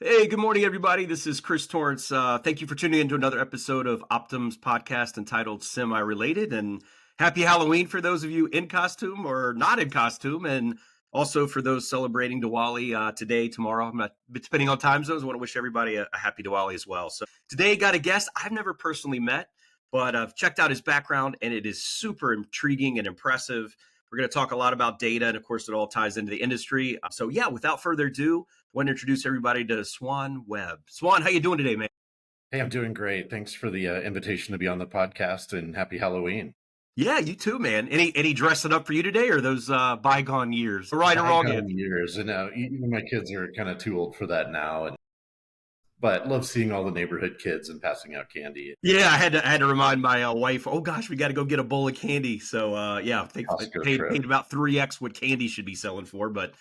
Hey, good morning, everybody. This is Chris Torrence. Thank you for tuning in to another episode of Optum's podcast entitled Semi Related. And happy Halloween for those of you in costume or not in costume. And also for those celebrating Diwali today, tomorrow. I'm not, depending on time zones, I want to wish everybody a happy Diwali as well. So today, got a guest I've never personally met, but I've checked out his background and it is super intriguing and impressive. We're going to talk a lot about data. And of course, it all ties into the industry. So, yeah, without further ado, want to introduce everybody to Swan Webb. Swan, how you doing today, man? Hey, I'm doing great. Thanks for the invitation to be on the podcast, and happy Halloween. Yeah, you too, man. Any dressing up for you today, or those bygone years, right or wrong? Bygone years, and even my kids are kind of too old for that now. But love seeing all the neighborhood kids and passing out candy. Yeah, I had to remind my wife. Oh gosh, we got to go get a bowl of candy. So yeah, I think I Costco trip. paid about 3x what candy should be selling for, but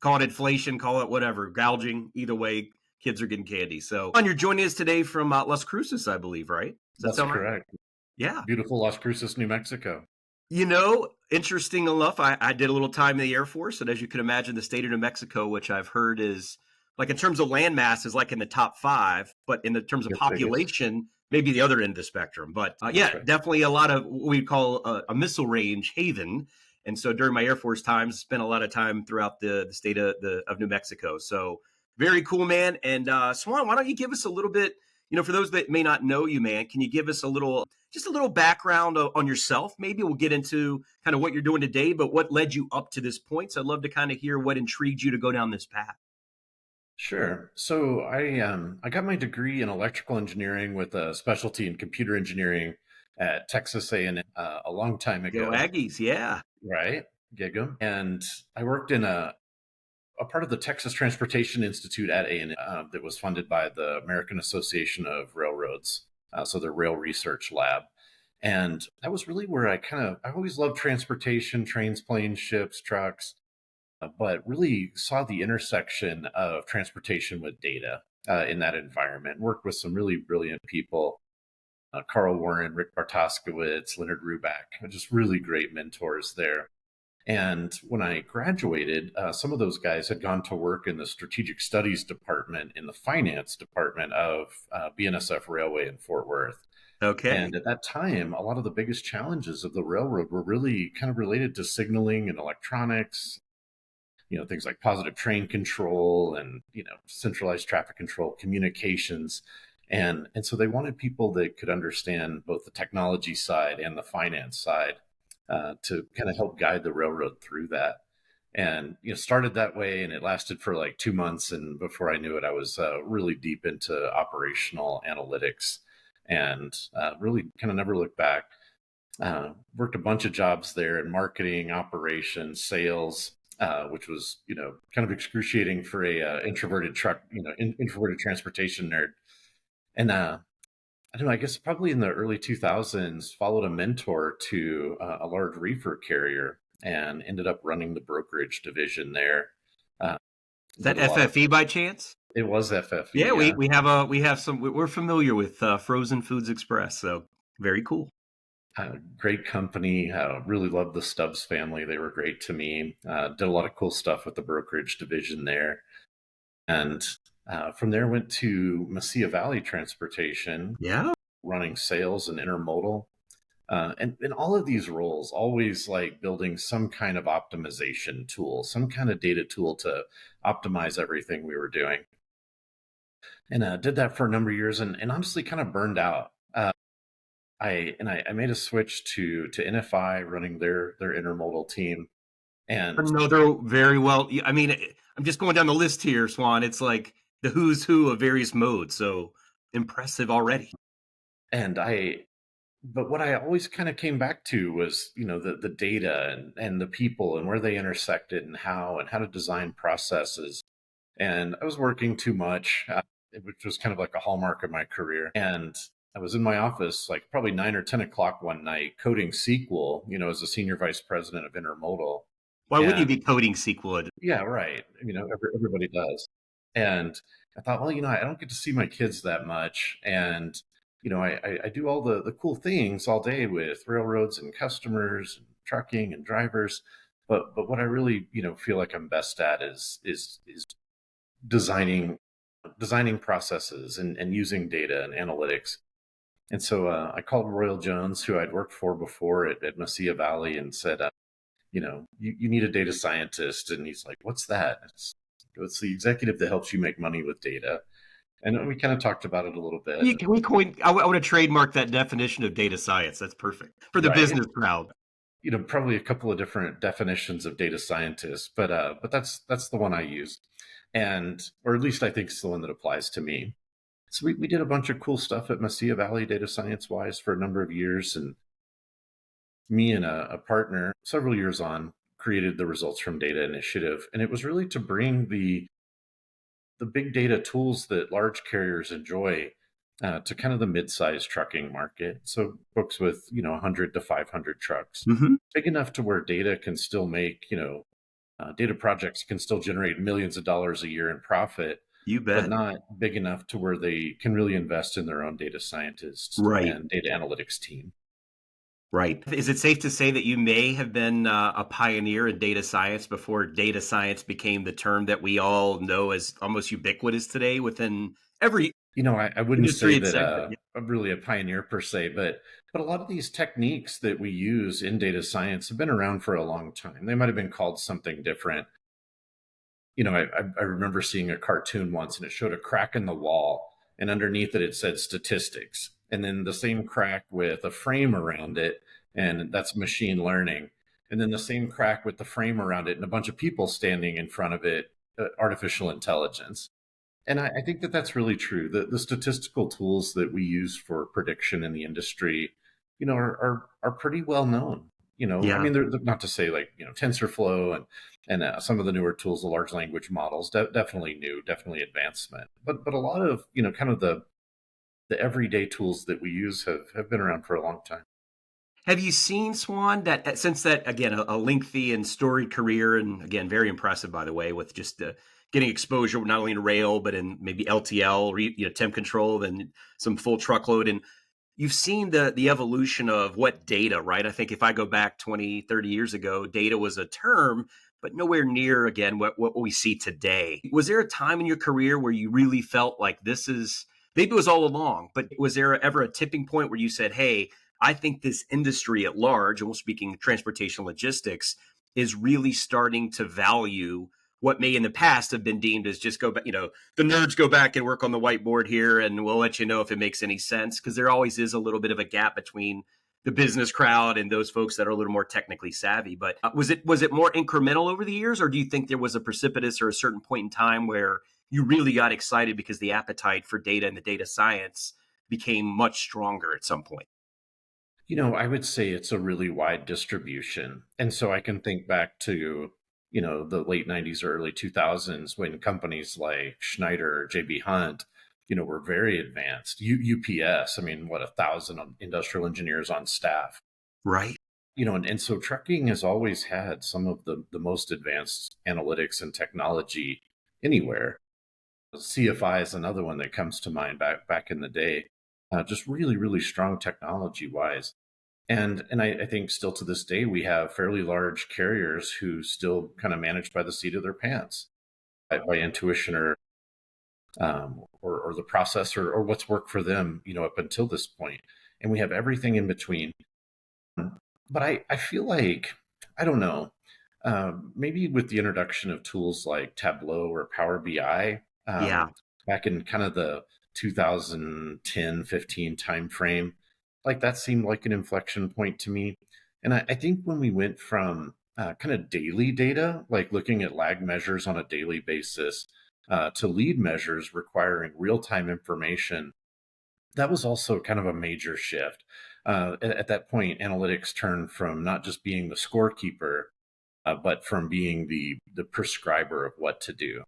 call it inflation, call it whatever, gouging. Either way, kids are getting candy. So, you're joining us today from Las Cruces, I believe, right? Does that That's sound right? correct. Yeah. Beautiful Las Cruces, New Mexico. Interesting enough, I did a little time in the Air Force, and as you can imagine, the state of New Mexico, which I've heard is like in terms of land mass, is like in the top five, but in the terms of Biggest. population, maybe the other end of the spectrum. But yeah, right. definitely a lot of what we call a missile range haven. And so during my Air Force times, spent a lot of time throughout the state of New Mexico. So very cool, man. And Swan, why don't you give us a little bit, for those that may not know you, man, can you give us just a little background on yourself? Maybe we'll get into kind of what you're doing today, but what led you up to this point. So I'd love to kind of hear what intrigued you to go down this path. Sure. So I got my degree in electrical engineering with a specialty in computer engineering at Texas A&M a long time Go ago. Aggies, yeah. Right, gig 'em. And I worked in a part of the Texas Transportation Institute at A&M that was funded by the American Association of Railroads, so their rail research lab. And that was really where I always loved transportation, trains, planes, ships, trucks, but really saw the intersection of transportation with data in that environment. Worked with some really brilliant people, Carl Warren, Rick Bartoskowitz, Leonard Ruback, just really great mentors there. And when I graduated, some of those guys had gone to work in the strategic studies department in the finance department of BNSF Railway in Fort Worth. Okay. And at that time, a lot of the biggest challenges of the railroad were really kind of related to signaling and electronics, things like positive train control and, centralized traffic control, communications. And so they wanted people that could understand both the technology side and the finance side to kind of help guide the railroad through that. And started that way, and it lasted for like 2 months. And before I knew it, I was really deep into operational analytics, and really kind of never looked back. Worked a bunch of jobs there in marketing, operations, sales, which was kind of excruciating for a introverted introverted transportation nerd. And I don't know, I guess probably in the early 2000s, followed a mentor to a large reefer carrier and ended up running the brokerage division there. Uh, Is that did a lot of, FFE by chance? it was FFE, Yeah, yeah. we have some, we're familiar with Frozen Foods Express. So very cool. Great company. Really loved the Stubbs family. They were great to me. Did a lot of cool stuff with the brokerage division there. And from there went to Mesilla Valley Transportation, Yeah. running sales and intermodal. And in all of these roles, always like building some kind of optimization tool, some kind of data tool to optimize everything we were doing. And did that for a number of years, and honestly kind of burned out. I made a switch to NFI, running their intermodal team. And No, they're very well. I mean, I'm just going down the list here, Swan. It's like the who's who of various modes. So impressive already. and I but what I always kind of came back to was, the data and the people and where they intersected and how to design processes. And I was working too much, which was kind of like a hallmark of my career. And I was in my office like probably 9 or 10 o'clock one night coding SQL, as a senior vice president of intermodal. Why wouldn't you And be coding SQL? yeah, right. Everybody does. And I thought, well, I don't get to see my kids that much. And, I do all the cool things all day with railroads and customers and trucking and drivers. But what I really, feel like I'm best at is designing designing processes and using data and analytics. And so I called Royal Jones, who I'd worked for before at Mesilla Valley, and said, you need a data scientist. And he's like, what's that? It's the executive that helps you make money with data. And we kind of talked about it a little bit. Can we coin? I want to trademark that definition of data science. That's perfect for the Right. business crowd. Probably a couple of different definitions of data scientist, but that's the one I use, and or at least I think it's the one that applies to me. So we did a bunch of cool stuff at Mesilla Valley data science wise for a number of years, and me and a partner several years on created the Results from Data initiative, and it was really to bring the big data tools that large carriers enjoy to kind of the mid-sized trucking market. So folks with 100 to 500 trucks, Mm-hmm. big enough to where data can still make data projects can still generate millions of dollars a year in profit, You but bet. not big enough to where they can really invest in their own data scientists Right. and data analytics team. Right. Is it safe to say that you may have been a pioneer in data science before data science became the term that we all know as almost ubiquitous today within every I wouldn't industry say and that segment? I'm really a pioneer per se, but a lot of these techniques that we use in data science have been around for a long time. They might have been called something different. I remember seeing a cartoon once, and it showed a crack in the wall, and underneath it said statistics, and then the same crack with a frame around it, and that's machine learning, and then the same crack with the frame around it and a bunch of people standing in front of it, artificial intelligence. And I think that that's really true. The statistical tools that we use for prediction in the industry, are pretty well known. I Yeah. mean, they're not to say like TensorFlow and some of the newer tools, the large language models, definitely new, definitely advancement. But a lot of kind of the everyday tools that we use have been around for a long time. Have you seen Swan that since that again a lengthy and storied career and again very impressive by the way with just getting exposure not only in rail but in maybe LTL or temp control then some full truckload and you've seen the evolution of what data, right? I think if I go back 20, 30 years ago, data was a term, but nowhere near again what we see today. Was there a time in your career where you really felt like this is maybe it was all along, but was there ever a tipping point where you said, hey, I think this industry at large, and we're speaking transportation logistics, is really starting to value what may in the past have been deemed as just go back, the nerds go back and work on the whiteboard here and we'll let you know if it makes any sense because there always is a little bit of a gap between the business crowd and those folks that are a little more technically savvy. But was it more incremental over the years, or do you think there was a precipitous or a certain point in time where you really got excited because the appetite for data and the data science became much stronger at some point? I would say it's a really wide distribution. And so I can think back to, the late 90s or early 2000s when companies like Schneider, JB Hunt, were very advanced. UPS, I mean, what, 1,000 industrial engineers on staff. Right. And so trucking has always had some of the most advanced analytics and technology anywhere. CFI is another one that comes to mind back in the day. Just really, really strong technology wise. And I think still to this day, we have fairly large carriers who still kind of manage by the seat of their pants, by intuition or the process or what's worked for them, up until this point. And we have everything in between. But I feel like, I don't know, maybe with the introduction of tools like Tableau or Power BI, Yeah. back in kind of the 2010-15 timeframe, like that seemed like an inflection point to me. And I think when we went from kind of daily data, like looking at lag measures on a daily basis, to lead measures requiring real time information, that was also kind of a major shift. At that point, analytics turned from not just being the scorekeeper, but from being the prescriber of what to do.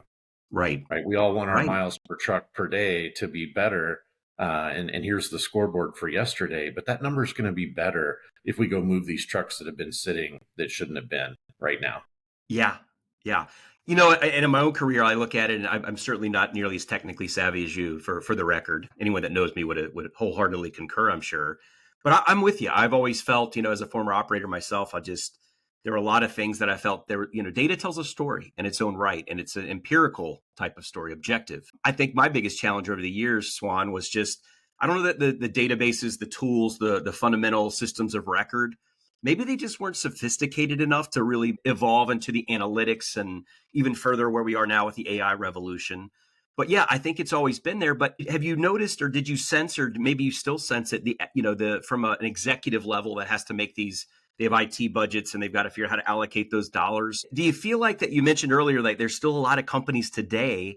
Right. Right? We all want our Right. miles per truck per day to be better, and here's the scoreboard for yesterday. But that number is going to be better if we go move these trucks that have been sitting that shouldn't have been right now. Yeah, yeah. And in my own career, I look at it, and I'm certainly not nearly as technically savvy as you. For the record, anyone that knows me would wholeheartedly concur, I'm sure. But I'm with you. I've always felt, as a former operator myself, I just there were a lot of things that I felt there were, data tells a story in its own right, and it's an empirical type of story, objective. I think my biggest challenge over the years, Swan, was just I don't know that the databases, the tools, the fundamental systems of record, maybe they just weren't sophisticated enough to really evolve into the analytics and even further where we are now with the AI revolution. But yeah, I think it's always been there. But have you noticed, or did you sense, or maybe you still sense it? The from an executive level that has to make these. They have IT budgets and they've got to figure out how to allocate those dollars. Do you feel like that? You mentioned earlier, like there's still a lot of companies today,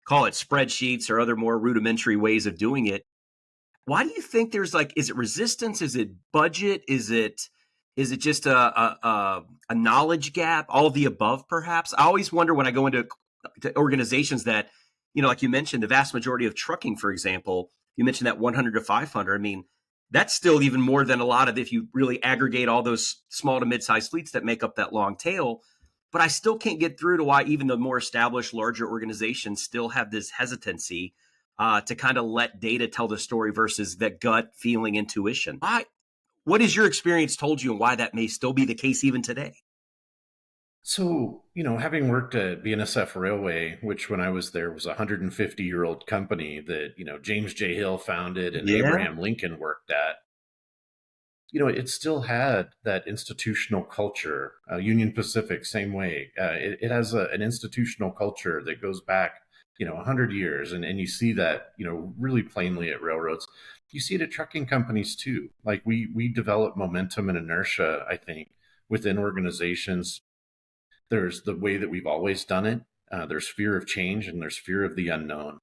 call it spreadsheets or other more rudimentary ways of doing it. Why do you think there's like, is it resistance? Is it budget? Is it just a knowledge gap? All of the above, perhaps. I always wonder when I go into to organizations that, like you mentioned, the vast majority of trucking, for example, you mentioned that 100 to 500. I mean, that's still even more than a lot of if you really aggregate all those small to mid-sized fleets that make up that long tail. But I still can't get through to why even the more established, larger organizations still have this hesitancy to kind of let data tell the story versus that gut feeling intuition. What has your experience told you and why that may still be the case even today? So, having worked at BNSF Railway, which when I was there was a 150-year-old company that, James J. Hill founded and Yeah. Abraham Lincoln worked at, it still had that institutional culture. Union Pacific, same way. It has an institutional culture that goes back, 100 years. And you see that, really plainly at railroads. You see it at trucking companies too. Like we develop momentum and inertia, I think, within organizations. There's the way that we've always done it. There's fear of change and there's fear of the unknown.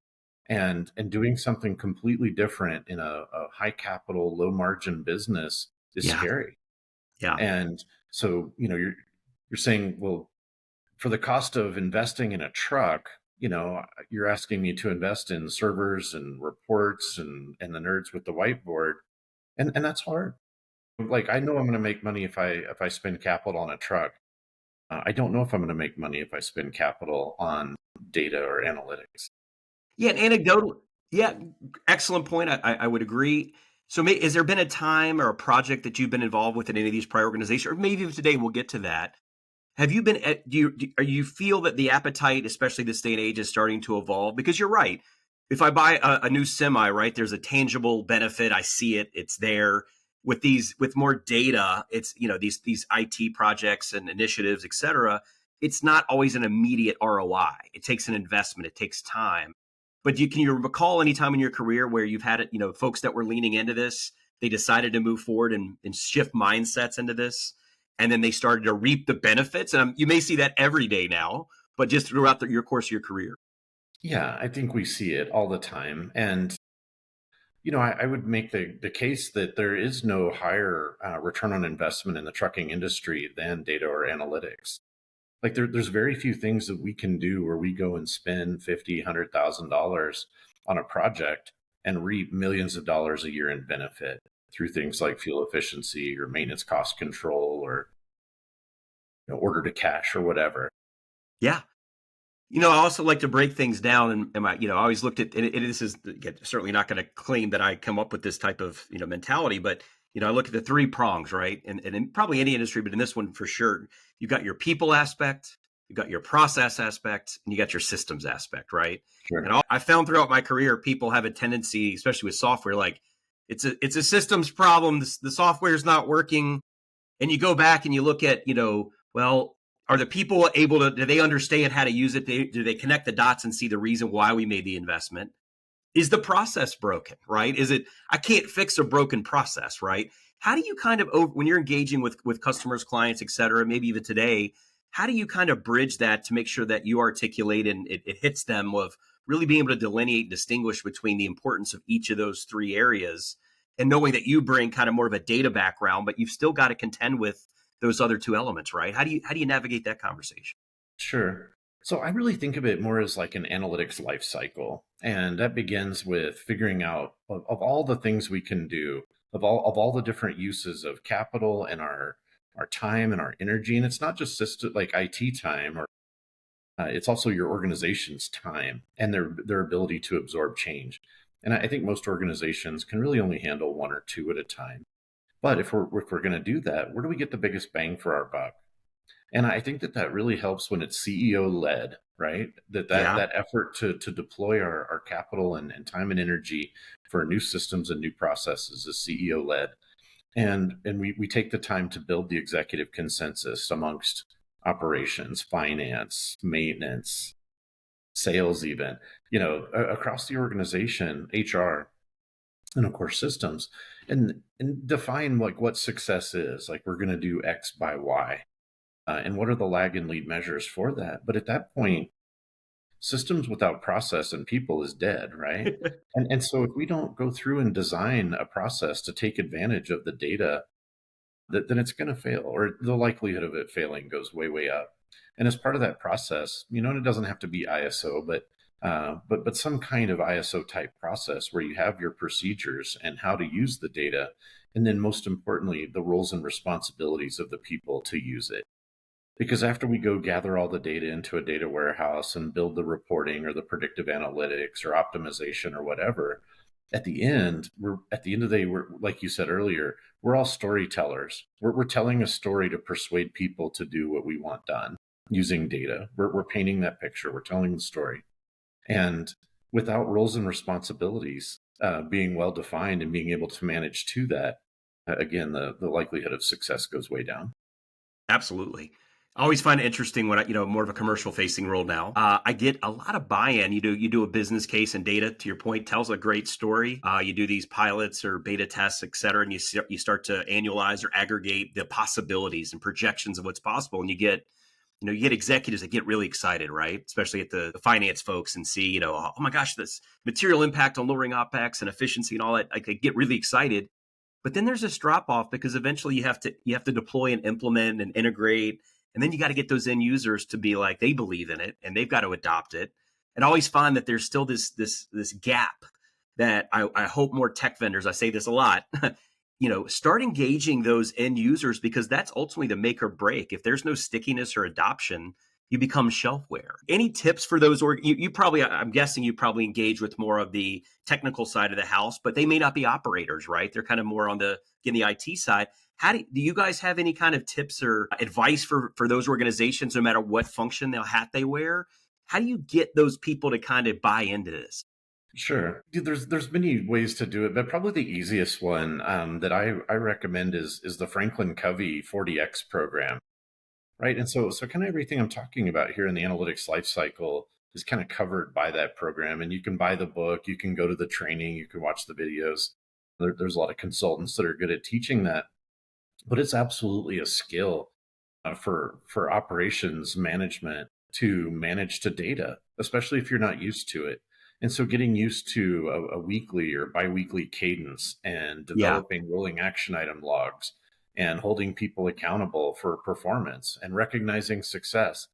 And doing something completely different in a high capital, low margin business is Yeah. scary. Yeah. And so, you're saying, well, for the cost of investing in a truck, you're asking me to invest in servers and reports and the nerds with the whiteboard. And that's hard. Like I know I'm going to make money if I spend capital on a truck. I don't know if I'm going to make money if I spend capital on data or analytics. Yeah. And anecdotal. Yeah. Excellent point. I would agree. So, has there been a time or a project that you've been involved with in any of these prior organizations, or maybe even today we'll get to that? Have you been at, are you feel that the appetite, especially this day and age, is starting to evolve? Because you're right. If I buy a new semi, right, there's a tangible benefit. I see it. It's there. With more data, it's these IT projects and initiatives, et cetera. It's not always an immediate ROI. It takes an investment. It takes time. But can you recall any time in your career where you've had it, folks that were leaning into this, they decided to move forward and shift mindsets into this, and then they started to reap the benefits. And you may see that every day now, but just throughout your course of your career. Yeah, I think we see it all the time. And, I would make the case that there is no higher return on investment in the trucking industry than data or analytics. Like there's very few things that we can do where we go and spend 50, $100,000 on a project and reap millions of dollars a year in benefit through things like fuel efficiency or maintenance cost control or order to cash or whatever. Yeah. I also like to break things down, I always looked at, and this is again, certainly not going to claim that I come up with this type of, mentality, but, I look at the three prongs, right? And in probably any industry, but in this one for sure, you've got your people aspect, you've got your process aspect, and you got your systems aspect, right? And Sure. I found throughout my career, people have a tendency, especially with software, like it's a systems problem. The software is not working, and you go back and you look at, well, are the people able to, do they understand how to use it? Do they connect the dots and see the reason why we made the investment? Is the process broken, right? I can't fix a broken process, right? How do you kind of, when you're engaging with customers, clients, et cetera, maybe even today, how do you kind of bridge that to make sure that you articulate and it hits them of really being able to delineate and distinguish between the importance of each of those three areas, and knowing that you bring kind of more of a data background, but you've still got to contend with those other two elements, right? How do you navigate that conversation? Sure. So I really think of it more as like an analytics life cycle. And that begins with figuring out of all the things we can do, of all the different uses of capital and our time and our energy. And it's not just system like IT time or it's also your organization's time and their ability to absorb change. And I think most organizations can really only handle one or two at a time. But if we're going to do that, where do we get the biggest bang for our buck? And I think that that really helps when it's CEO led, right? That Yeah. effort to deploy our capital and time and energy for new systems and new processes is CEO led. And we take the time to build the executive consensus amongst operations, finance, maintenance, sales, even, across the organization, HR, and of course systems, and define like what success is. Like, we're going to do X by Y, and what are the lag and lead measures for that. But at that point, systems without process and people is dead, right? And so if we don't go through and design a process to take advantage of the data, then it's going to fail, or the likelihood of it failing goes way, way up. And as part of that process, and it doesn't have to be ISO, but some kind of ISO type process where you have your procedures and how to use the data, and then most importantly, the roles and responsibilities of the people to use it. Because after we go gather all the data into a data warehouse and build the reporting or the predictive analytics or optimization or whatever, at the end of the day, we're, like you said earlier, we're all storytellers. We're telling a story to persuade people to do what we want done using data. We're painting that picture. We're telling the story. And without roles and responsibilities being well defined and being able to manage to that, again, the likelihood of success goes way down. Absolutely. I always find it interesting when more of a commercial facing role now. I get a lot of buy-in. You do a business case and data, to your point, tells a great story. You do these pilots or beta tests, et cetera, and you start to annualize or aggregate the possibilities and projections of what's possible. And you get executives that get really excited, right? Especially at the finance folks, and see, oh my gosh, this material impact on lowering OpEx and efficiency and all that. Like, they get really excited. But then there's this drop off, because eventually you have to deploy and implement and integrate, and then you got to get those end users to be like, they believe in it and they've got to adopt it. And I always find that there's still this gap that I hope more tech vendors, I say this a lot, start engaging those end users, because that's ultimately the make or break. If there's no stickiness or adoption, you become shelfware. Any tips for those? Or you probably, I'm guessing you probably engage with more of the technical side of the house, but they may not be operators, right? They're kind of more on the IT side. How do you guys have any kind of tips or advice for those organizations, no matter what function hat they wear? How do you get those people to kind of buy into this? Sure. There's many ways to do it, but probably the easiest one that I recommend is the Franklin Covey 40X program, right? And so kind of everything I'm talking about here in the analytics lifecycle is kind of covered by that program. And you can buy the book, you can go to the training, you can watch the videos. There's a lot of consultants that are good at teaching that, but it's absolutely a skill for operations management to manage to data, especially if you're not used to it. And so getting used to a weekly or biweekly cadence and Yeah. developing rolling action item logs and holding people accountable for performance and recognizing success.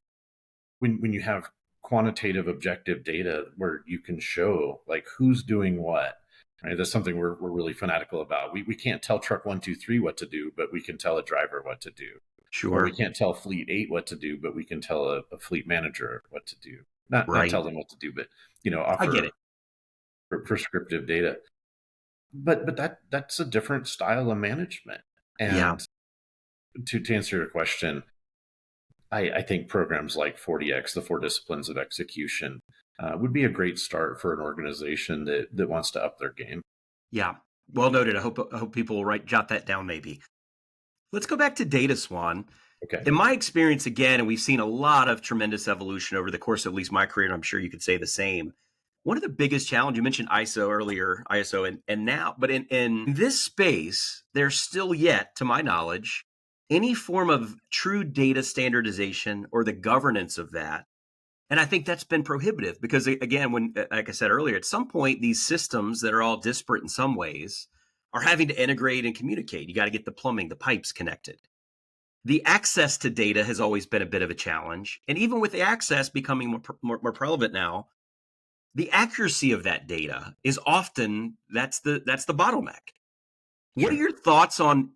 When you have quantitative objective data where you can show like who's doing what, right? That's something we're really fanatical about. We can't tell truck 123 what to do, but we can tell a driver what to do. Or we Sure. can't tell fleet 8 what to do, but we can tell a fleet manager what to do. Not Right. tell them what to do, but I get offer it. prescriptive data. But that's a different style of management. Yeah. And to answer your question, I think programs like 40X, the four disciplines of execution, would be a great start for an organization that wants to up their game. Yeah. Well noted. I hope people will jot that down maybe. Let's go back to data, Swan. Okay. In my experience, again, and we've seen a lot of tremendous evolution over the course of at least my career, and I'm sure you could say the same. One of the biggest challenges, you mentioned ISO earlier, ISO, and now, but in this space, there's still yet, to my knowledge, any form of true data standardization or the governance of that. And I think that's been prohibitive because, again, like I said earlier, at some point, these systems that are all disparate in some ways are having to integrate and communicate. You got to get the plumbing, the pipes connected. The access to data has always been a bit of a challenge. And even with the access becoming more prevalent now, the accuracy of that data is often that's the bottleneck. What are Sure. your thoughts on,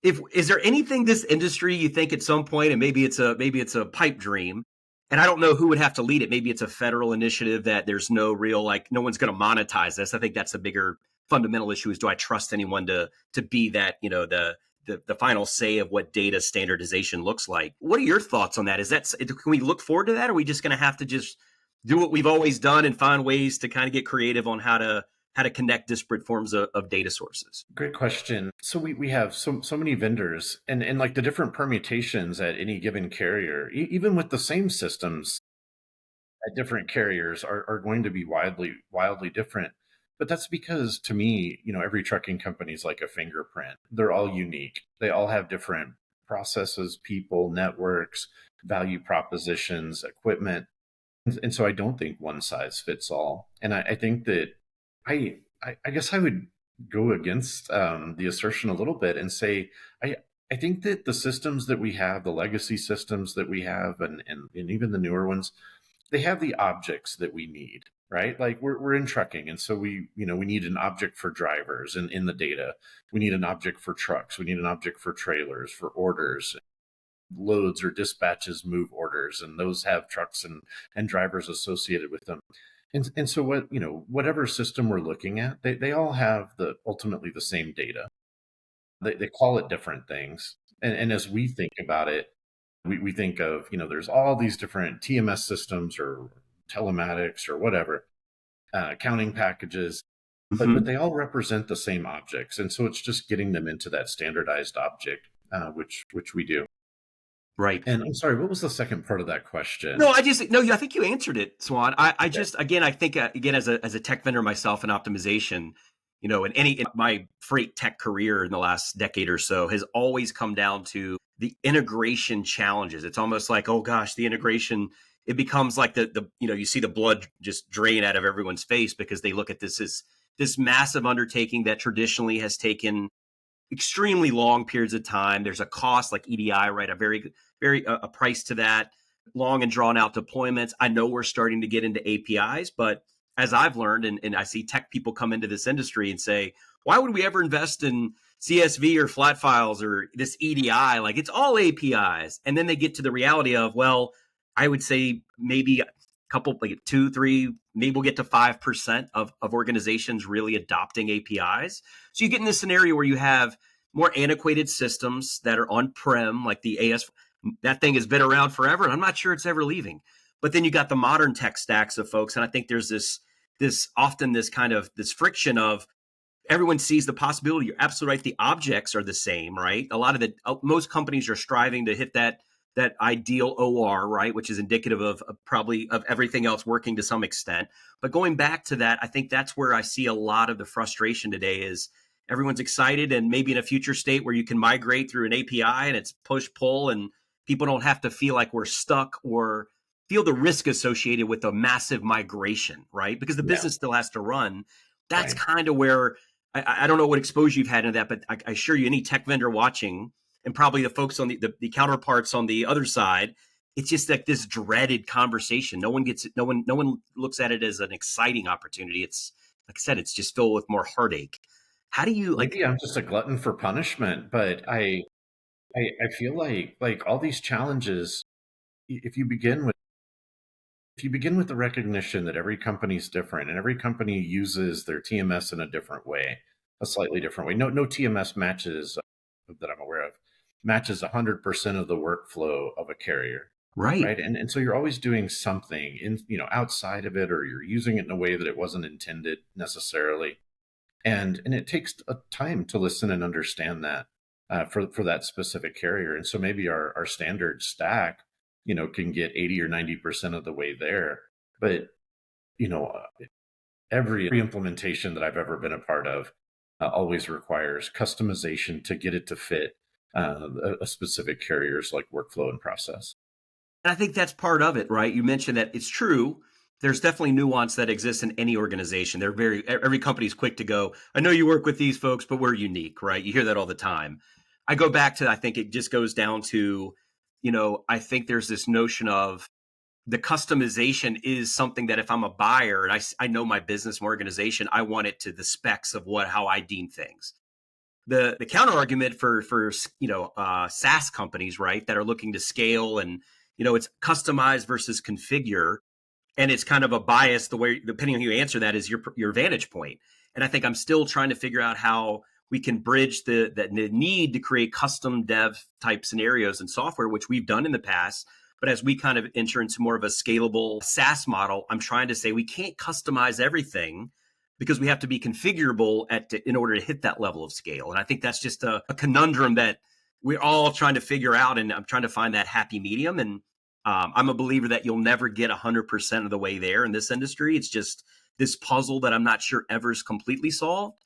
if is there anything this industry you think at some point, and maybe it's a pipe dream, and I don't know who would have to lead it. Maybe it's a federal initiative that there's no real, like, no one's going to monetize this. I think that's a bigger fundamental issue: is do I trust anyone to be that, the final say of what data standardization looks like. What are your thoughts on that? Can we look forward to that? Or are we just going to have to just do what we've always done and find ways to kind of get creative on how to connect disparate forms of data sources? Great question. So we have so many vendors and like the different permutations at any given carrier, even with the same systems at different carriers are going to be wildly different. But that's because to me, every trucking company is like a fingerprint. They're all unique. They all have different processes, people, networks, value propositions, equipment. And so I don't think one size fits all. And I think that I guess I would go against the assertion a little bit and say I I think that the systems that we have, the legacy systems that we have, and even the newer ones, they have the objects that we need, right? Like we're in trucking, and so we need an object for drivers and in the data. We need an object for trucks. We need an object for trailers, for orders, loads or dispatches move orders, and those have trucks and drivers associated with them. And so whatever system we're looking at, they all have ultimately the same data. They call it different things. And as we think about it, we think of, there's all these different TMS systems or telematics or whatever, accounting packages, but Hmm. they all represent the same objects. And so it's just getting them into that standardized object, which we do. Right. And I'm sorry, what was the second part of that No, question? I think you answered it, Swan. I Okay. just, again, I think, again, as a tech vendor myself in optimization, in my freight tech career in the last decade or so has always come down to the integration challenges. It's almost like, oh gosh, the integration, it becomes like you see the blood just drain out of everyone's face because they look at this as this massive undertaking that traditionally has taken extremely long periods of time. There's a cost like EDI, right? A very, very a price to that. Long and drawn out deployments. I know we're starting to get into APIs, but as I've learned, and I see tech people come into this industry and say, why would we ever invest in CSV or flat files or this EDI? Like it's all APIs. And then they get to the reality of, well, I would say maybe a couple, like two, three, maybe we'll get to 5% of organizations really adopting APIs. So you get in this scenario where you have more antiquated systems that are on-prem, like the AS. That thing has been around forever, and I'm not sure it's ever leaving. But then you got the modern tech stacks of folks, and I think there's this often this kind of this friction of everyone sees the possibility. You're absolutely right. The objects are the same, right? A lot of most companies are striving to hit that ideal OR, right, which is indicative of probably of everything else working to some extent. But going back to that, I think that's where I see a lot of the frustration today is everyone's excited and maybe in a future state where you can migrate through an API and it's push pull and people don't have to feel like we're stuck or feel the risk associated with a massive migration, right? Because the Yeah, business still has to run. That's right. kind of where I don't know what exposure you've had into that, but I assure you, any tech vendor watching, and probably the folks on the counterparts on the other side, it's just like this dreaded conversation. No one looks at it as an exciting opportunity. It's like I said, it's just filled with more heartache. How do you like? Maybe I'm just a glutton for punishment, but I feel like all these challenges, if you begin with the recognition that every company is different and every company uses their TMS in a different way, a slightly different way. No TMS matches that I'm aware of matches 100% of the workflow of a carrier, Right. right? And so you're always doing something in outside of it, or you're using it in a way that it wasn't intended necessarily. And it takes a time to listen and understand that for that specific carrier. And so maybe our standard stack, can get 80 or 90% of the way there. But you know, uh, every implementation that I've ever been a part of always requires customization to get it to fit a specific carrier's like workflow and process. And I think that's part of it, right? You mentioned that it's true. There's definitely nuance that exists in any organization. Every company's quick to go, I know you work with these folks, but we're unique, right? You hear that all the time. I go back to, I think it just goes down to, I think there's this notion of the customization is something that if I'm a buyer and I know my business and organization, I want it to the specs of how I deem things. The counter argument for SaaS companies, right, that are looking to scale and it's customized versus configure, and it's kind of a bias the way depending on who you answer that is your vantage point. And I think I'm still trying to figure out how we can bridge the need to create custom dev type scenarios and software, which we've done in the past. But as we kind of enter into more of a scalable SaaS model, I'm trying to say we can't customize everything because we have to be configurable in order to hit that level of scale. And I think that's just a conundrum that we're all trying to figure out. And I'm trying to find that happy medium. And I'm a believer that you'll never get 100% of the way there in this industry. It's just this puzzle that I'm not sure ever is completely solved.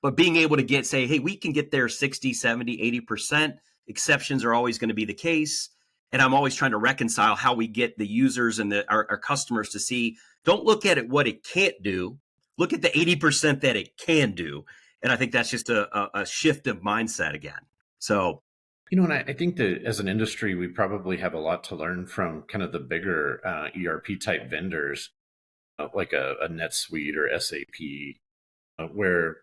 But being able to say, hey, we can get there 60, 70, 80%. Exceptions are always going to be the case. And I'm always trying to reconcile how we get the users and our customers to see, don't look at it what it can't do, look at the 80% that it can do. And I think that's just a shift of mindset again. So, And I think that as an industry, we probably have a lot to learn from kind of the bigger ERP type vendors, like a NetSuite or SAP, where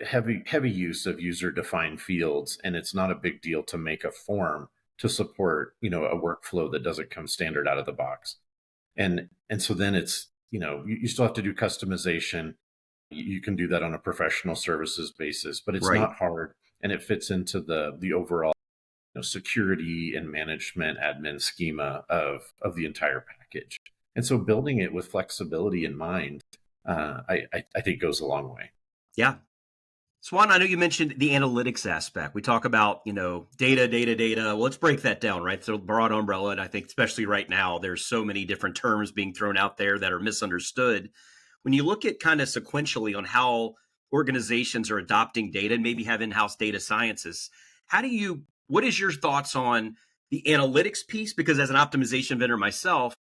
heavy use of user defined fields, and it's not a big deal to make a form to support a workflow that doesn't come standard out of the box. And so then it's you still have to do customization. You can do that on a professional services basis, but it's right. not hard, and it fits into the overall security and management admin schema of the entire package. And so building it with flexibility in mind, I think goes a long way. Yeah. Swan, I know you mentioned the analytics aspect. We talk about, data. Well, let's break that down, right? So broad umbrella. And I think especially right now, there's so many different terms being thrown out there that are misunderstood. When you look at kind of sequentially on how organizations are adopting data and maybe have in-house data sciences, what is your thoughts on the analytics piece? Because as an optimization vendor myself,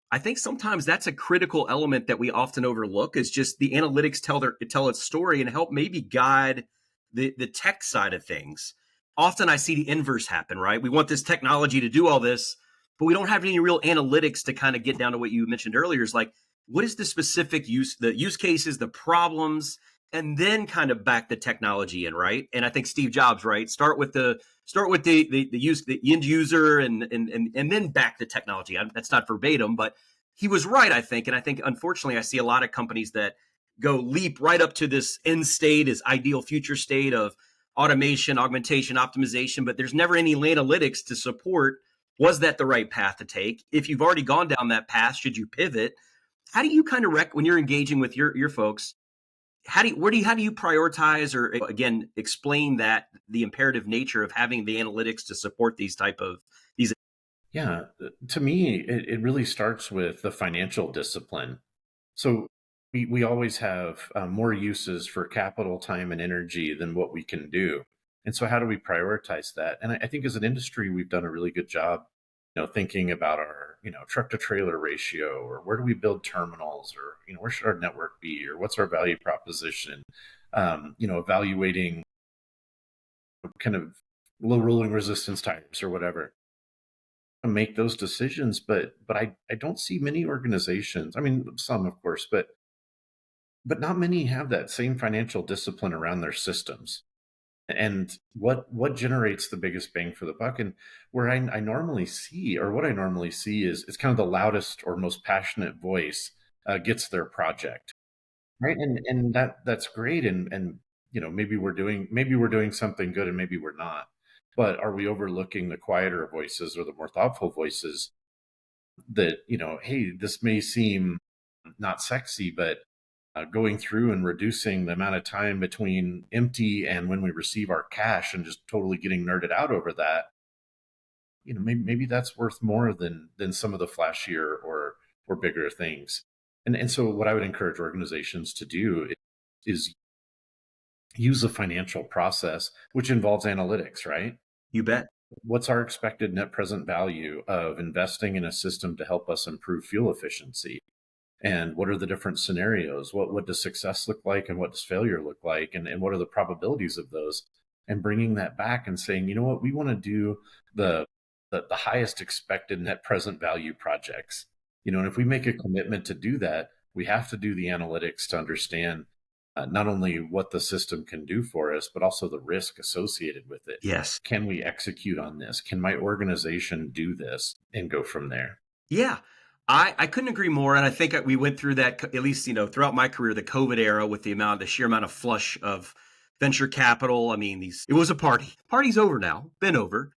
I think sometimes that's a critical element that we often overlook is just the analytics tell its story and help maybe guide the tech side of things. Often I see the inverse happen, right? We want this technology to do all this, but we don't have any real analytics to kind of get down to what you mentioned earlier is like, what is the specific the use cases, the problems, and then kind of back the technology in, right? And I think Steve Jobs, right? Start with the end user and then back the technology. That's not verbatim, but he was right, I think. And I think, unfortunately, I see a lot of companies that leap right up to this end state, is ideal future state of automation, augmentation, optimization, but there's never any analytics to support, was that the right path to take? If you've already gone down that path, should you pivot? How do you kind of when you're engaging with your folks, how do you prioritize or again explain that the imperative nature of having the analytics to support these? Yeah, to me, it really starts with the financial discipline. So we always have more uses for capital, time, and energy than what we can do. And so how do we prioritize that? And I think as an industry, we've done a really good job, thinking about our, truck to trailer ratio, or where do we build terminals, or, where should our network be, or what's our value proposition? Evaluating kind of low rolling resistance types or whatever. Make those decisions, but I don't see many organizations. I mean, some of course, but not many have that same financial discipline around their systems. And what generates the biggest bang for the buck, and where I normally see, or what I normally see, is it's kind of the loudest or most passionate voice gets their project, right? And that's great, and maybe we're doing something good, and maybe we're not. But are we overlooking the quieter voices or the more thoughtful voices that, hey, this may seem not sexy, but going through and reducing the amount of time between empty and when we receive our cash and just totally getting nerded out over that, maybe that's worth more than some of the flashier or bigger things. And so what I would encourage organizations to do is use a financial process, which involves analytics, right? You bet. What's our expected net present value of investing in a system to help us improve fuel efficiency? And what are the different scenarios? What does success look like, and what does failure look like? And what are the probabilities of those? And bringing that back and saying, you know what, we want to do the highest expected net present value projects. And if we make a commitment to do that, we have to do the analytics to understand not only what the system can do for us, but also the risk associated with it. Yes. Can we execute on this? Can my organization do this? And go from there. Yeah. I couldn't agree more. And I think we went through that, at least, throughout my career, the COVID era, with the sheer amount of flush of venture capital. I mean, it was a party. Party's over now, been over.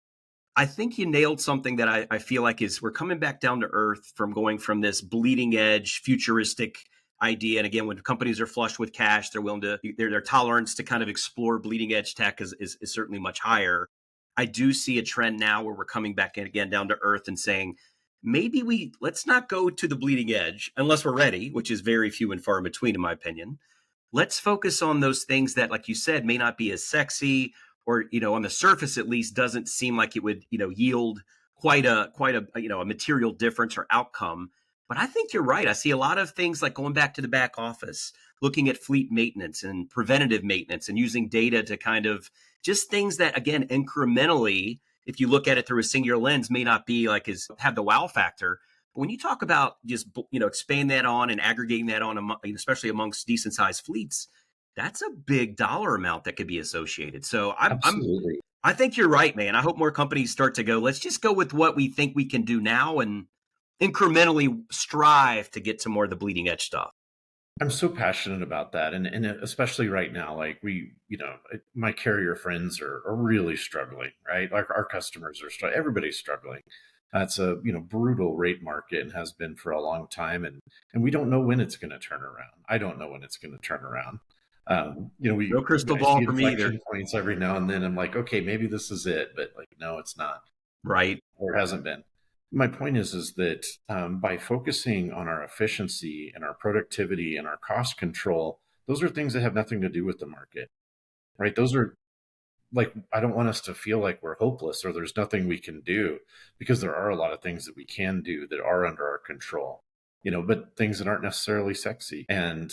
I think you nailed something that I feel like is we're coming back down to earth from going from this bleeding edge, futuristic idea. And again, when companies are flush with cash, they're willing to, their tolerance to kind of explore bleeding edge tech is certainly much higher. I do see a trend now where we're coming back in again down to earth and saying, maybe let's not go to the bleeding edge unless we're ready, which is very few and far in between, in my opinion. Let's focus on those things that, like you said, may not be as sexy or, on the surface at least doesn't seem like it would, yield quite a a material difference or outcome. But I think you're right. I see a lot of things like going back to the back office, looking at fleet maintenance and preventative maintenance and using data to kind of just things that, again, incrementally, if you look at it through a singular lens, may not be like have the wow factor. But when you talk about just expand that on and aggregating that on, especially amongst decent sized fleets, that's a big dollar amount that could be associated. So Absolutely. I think you're right, man. I hope more companies start to go, let's just go with what we think we can do now and incrementally strive to get to more of the bleeding edge stuff. I'm so passionate about that. And especially right now, like my carrier friends are really struggling, right? Like our customers are struggling. Everybody's struggling. It's a, brutal rate market and has been for a long time. And we don't know when it's going to turn around. I don't know when it's going to turn around. No crystal I ball see for me either. inflection points every now and then. I'm like, okay, maybe this is it, but like, no, it's not, Right. or hasn't been. My point is that by focusing on our efficiency and our productivity and our cost control, those are things that have nothing to do with the market, right? Those are like, I don't want us to feel like we're hopeless or there's nothing we can do, because there are a lot of things that we can do that are under our control, but things that aren't necessarily sexy. And,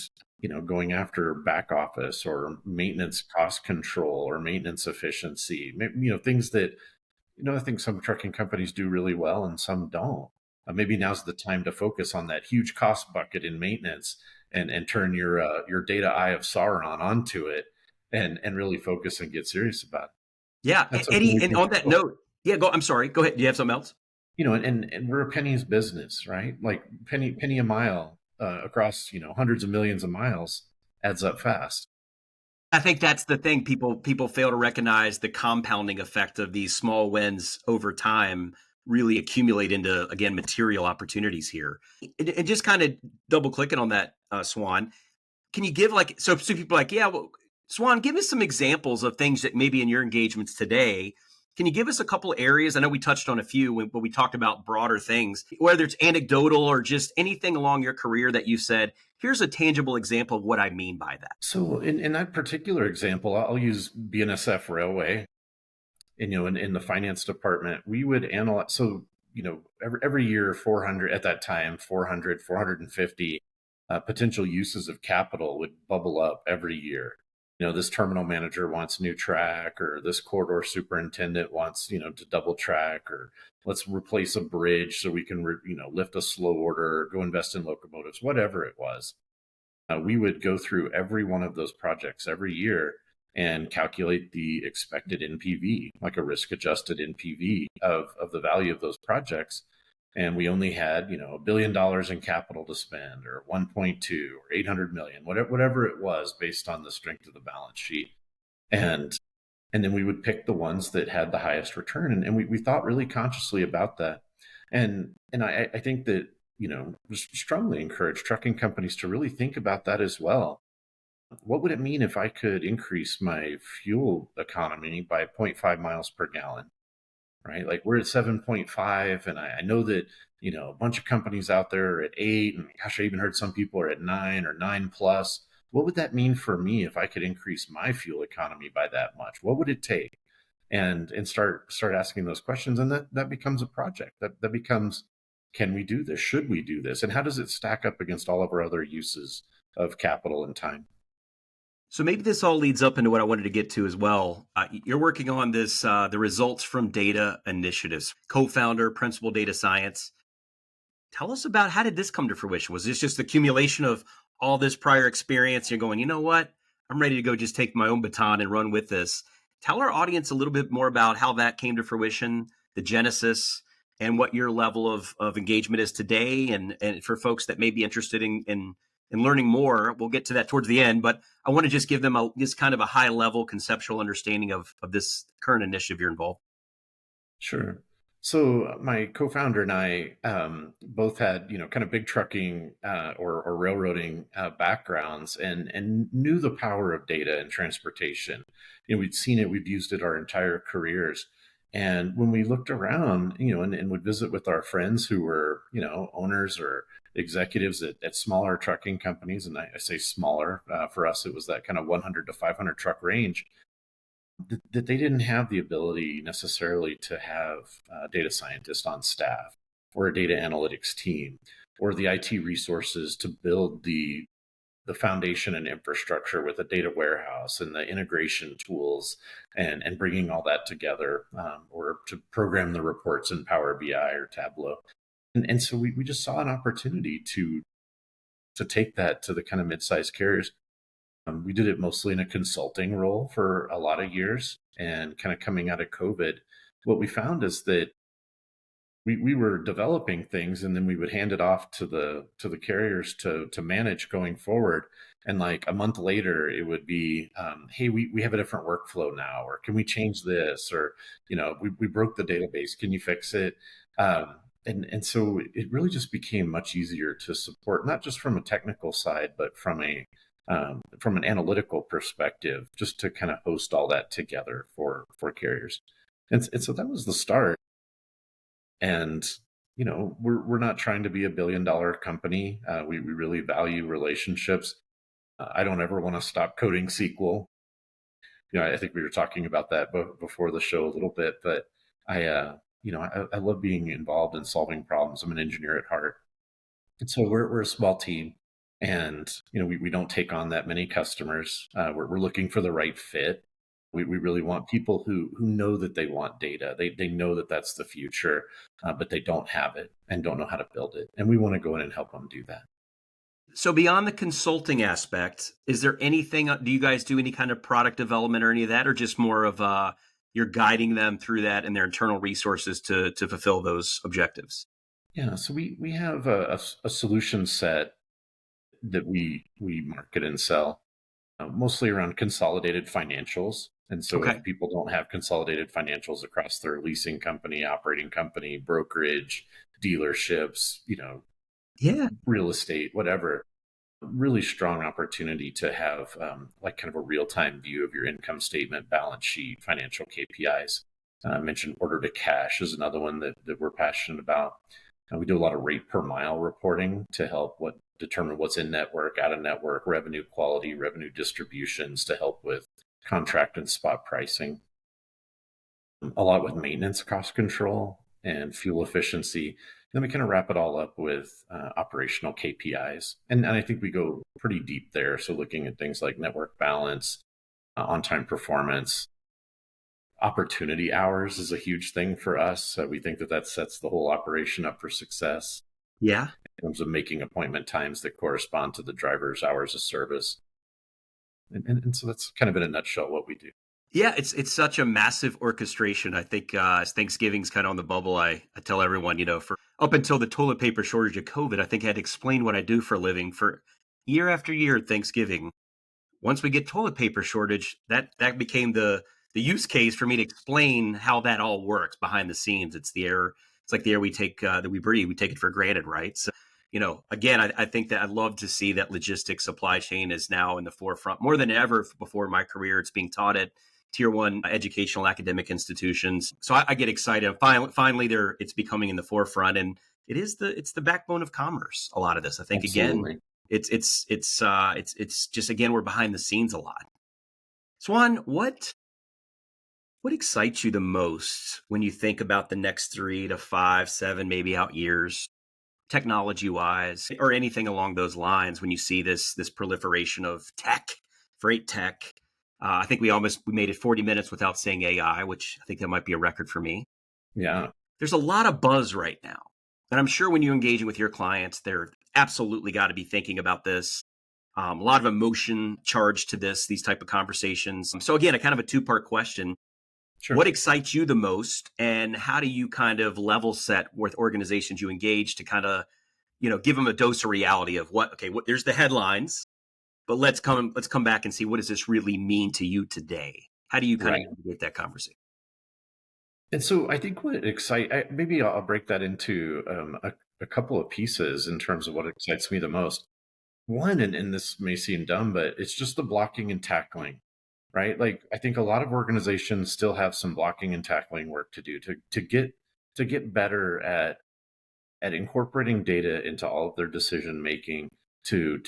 going after back office or maintenance cost control or maintenance efficiency, things that, I think some trucking companies do really well and some don't. Maybe now's the time to focus on that huge cost bucket in maintenance and turn your data eye of Sauron onto it and really focus and get serious about it. Yeah. That's something Eddie, we and can on that control. note, yeah, I'm sorry. Go ahead. Do you have something else? And we're a pennies business, right? Like penny a mile across hundreds of millions of miles adds up fast. I think that's the thing. People fail to recognize the compounding effect of these small wins over time really accumulate into, again, material opportunities here. And just kind of double clicking on that, Swan. Can you give so people are like, yeah, well, Swan, give us some examples of things that maybe in your engagements today. Can you give us a couple areas? I know we touched on a few when we talked about broader things, whether it's anecdotal or just anything along your career that you said, here's a tangible example of what I mean by that. So in that particular example, I'll use BNSF Railway. And, in the finance department, we would analyze. So, every year, 400 at that time, 450 potential uses of capital would bubble up every year. This terminal manager wants new track, or this corridor superintendent wants, to double track, or let's replace a bridge so we can, lift a slow order, go invest in locomotives, whatever it was. We would go through every one of those projects every year and calculate the expected NPV, like a risk adjusted NPV of the value of those projects. And we only had, $1 billion in capital to spend, or 1.2 or 800 million, whatever it was, based on the strength of the balance sheet. And then we would pick the ones that had the highest return. And we thought really consciously about that. And I think that, strongly encourage trucking companies to really think about that as well. What would it mean if I could increase my fuel economy by zero 0.5 miles per gallon, right? Like we're at 7.5, and I know that, a bunch of companies out there are at 8, and gosh, I even heard some people are at 9 or 9 plus. What would that mean for me if I could increase my fuel economy by that much? What would it take? And start asking those questions, and that becomes a project. That becomes, can we do this? Should we do this? And how does it stack up against all of our other uses of capital and time? So maybe this all leads up into what I wanted to get to as well. You're working on this, the results from data initiatives, co-founder, principal data science. Tell us about, how did this come to fruition? Was this just the accumulation of all this prior experience? You're going, you know what? I'm ready to go just take my own baton and run with this. Tell our audience a little bit more about how that came to fruition, the genesis, and what your level of engagement is today. And for folks that may be interested in and learning more. We'll get to that towards the end, but I want to just give them just kind of a high level conceptual understanding of this current initiative you're involved. Sure. So my co-founder and I both had, kind of big trucking or railroading backgrounds, and knew the power of data and transportation. We'd seen it, we'd used it our entire careers. And when we looked around, and would visit with our friends who were, owners or executives at smaller trucking companies, and I say smaller, for us, it was that kind of 100 to 500 truck range, that they didn't have the ability necessarily to have data scientists on staff, or a data analytics team, or the IT resources to build the foundation and infrastructure with a data warehouse and the integration tools, and bringing all that together, or to program the reports in Power BI or Tableau. And so we just saw an opportunity to take that to the kind of mid-sized carriers. We did it mostly in a consulting role for a lot of years. And kind of coming out of COVID, what we found is that we were developing things, and then we would hand it off to the carriers to manage going forward. And like a month later, it would be, hey, we have a different workflow now, or can we change this, or we broke the database, can you fix it? And so it really just became much easier to support, not just from a technical side, but from an analytical perspective, just to kind of host all that together for carriers. And so that was the start. And we're not trying to be a billion-dollar company. We really value relationships. I don't ever want to stop coding SQL. I think we were talking about that before the show a little bit, but I love being involved in solving problems. I'm an engineer at heart. And so we're a small team, and we don't take on that many customers. We're looking for the right fit. We really want people who know that they want data. They know that that's the future, but they don't have it and don't know how to build it. And we want to go in and help them do that. So beyond the consulting aspect, is there anything, do you guys do any kind of product development or any of that, or just more of you're guiding them through that and their internal resources to fulfill those objectives? Yeah, so we have a solution set that we market and sell, mostly around consolidated financials. And so Okay. if people don't have consolidated financials across their leasing company, operating company, brokerage, dealerships, Yeah. real estate, whatever, really strong opportunity to have like kind of a real-time view of your income statement, balance sheet, financial KPIs. I mentioned order to cash is another one that we're passionate about. We do a lot of rate per mile reporting to help determine what's in network, out of network, revenue quality, revenue distributions, to help with contract and spot pricing. A lot with maintenance cost control and fuel efficiency. Then we kind of wrap it all up with operational KPIs. And I think we go pretty deep there. So looking at things like network balance, on-time performance, opportunity hours is a huge thing for us. We think that sets the whole operation up for success Yeah. in terms of making appointment times that correspond to the driver's hours of service. And so that's kind of in a nutshell what we do. Yeah, it's such a massive orchestration. I think as Thanksgiving's kind of on the bubble, I tell everyone, for up until the toilet paper shortage of COVID, I think I had to explain what I do for a living for year after year at Thanksgiving. Once we get toilet paper shortage, that became the use case for me to explain how that all works behind the scenes. It's the air. It's like the air we take that we breathe. We take it for granted, right? So, again, I think that I'd love to see that logistics supply chain is now in the forefront more than ever before in my career. It's being taught at tier one educational academic institutions. So I get excited. Finally, it's becoming in the forefront, and it's the backbone of commerce. A lot of this, I think, again, Absolutely. it's just, again, we're behind the scenes a lot. Swan, what excites you the most when you think about the next 3 to 5, 7, maybe out years, technology wise, or anything along those lines, when you see this proliferation of tech, freight tech? I think we made it 40 minutes without saying AI, which I think that might be a record for me. Yeah. There's a lot of buzz right now. And I'm sure when you're engaging with your clients, they're absolutely got to be thinking about this. A lot of emotion charged to these type of conversations. So again, a kind of a two-part question. Sure. What excites you the most, and how do you kind of level set with organizations you engage to kind of give them a dose of reality of there's the headlines, but let's come back and see, what does this really mean to you today? How do you kind of Right. navigate that conversation? And so I think maybe I'll break that into a couple of pieces in terms of what excites me the most. One, and this may seem dumb, but it's just the blocking and tackling, right? Like I think a lot of organizations still have some blocking and tackling work to do to get better at incorporating data into all of their decision making, to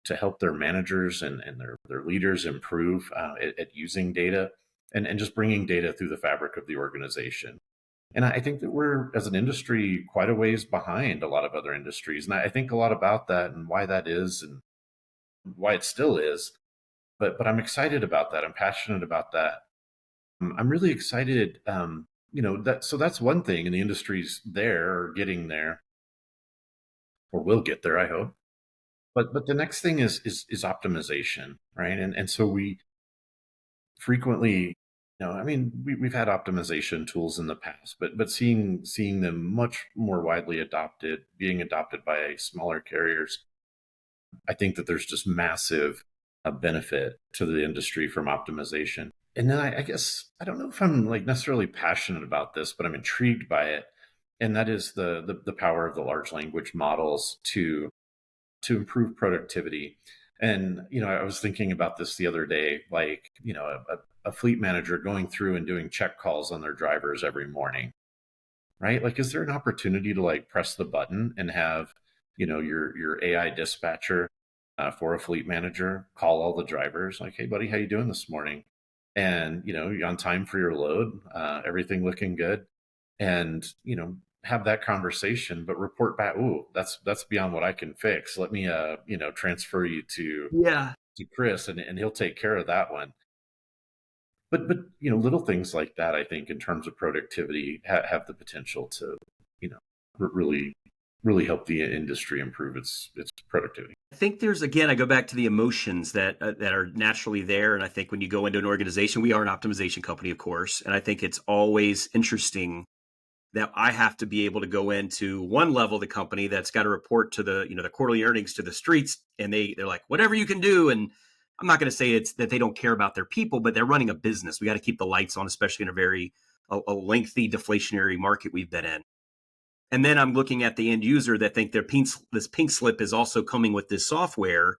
to help their managers and their leaders improve at using data, and just bringing data through the fabric of the organization. And I think that we're, as an industry, quite a ways behind a lot of other industries. And I think a lot about that and why that is and why it still is. But I'm excited about that. I'm passionate about that. I'm really excited. That's one thing, and the industry's there or getting there, or will get there, I hope. But the next thing is optimization, right? And so we frequently, I mean, we've had optimization tools in the past, but seeing them much more widely adopted, being adopted by smaller carriers, I think that there's just massive benefit to the industry from optimization. And then I guess I don't know if I'm like necessarily passionate about this, but I'm intrigued by it, and that is the power of the large language models to improve productivity. And I was thinking about this the other day, like a fleet manager going through and doing check calls on their drivers every morning, right? Like, is there an opportunity to like press the button and have your AI dispatcher for a fleet manager call all the drivers, like, hey buddy, how you doing this morning? And you on time for your load, everything looking good, and have that conversation, but report back, ooh, that's beyond what I can fix, let me transfer you Yeah. to Chris, and he'll take care of that one. But little things like that, I think, in terms of productivity, have the potential to really really help the industry improve its productivity. I think again, I go back to the emotions that are naturally there. And I think when you go into an organization, we are an optimization company, of course. And I think it's always interesting that I have to be able to go into one level of the company that's got to report to the quarterly earnings to the streets, and they're like, whatever you can do. And I'm not going to say it's that they don't care about their people, but they're running a business. We got to keep the lights on, especially in a lengthy deflationary market we've been in. And then I'm looking at the end user that think this pink slip is also coming with this software.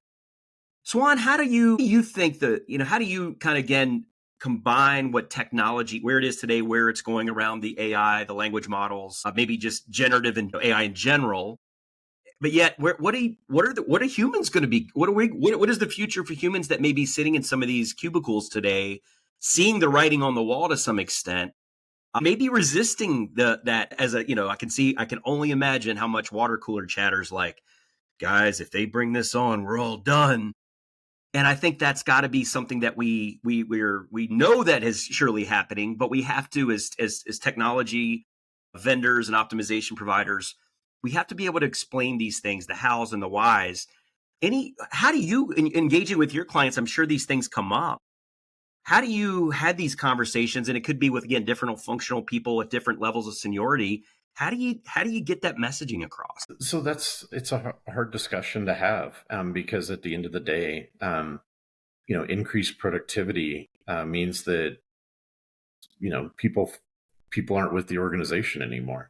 Swan, how do you think how do you kind of, again, combine what technology, where it is today, where it's going around the AI, the language models, maybe just generative and AI in general, but yet what are humans going to be? What is the future for humans that may be sitting in some of these cubicles today, seeing the writing on the wall to some extent, maybe resisting that as I can only imagine how much water cooler chatters like, guys, if they bring this on, we're all done. And I think that's got to be something that we know that is surely happening, but we have to, as technology vendors and optimization providers, we have to be able to explain these things, the hows and the whys. How do you engaging with your clients? I'm sure these things come up. How do you had these conversations? And it could be with, again, different functional people at different levels of seniority. How do you get that messaging across? So it's a hard discussion to have, because at the end of the day, increased productivity means that people aren't with the organization anymore.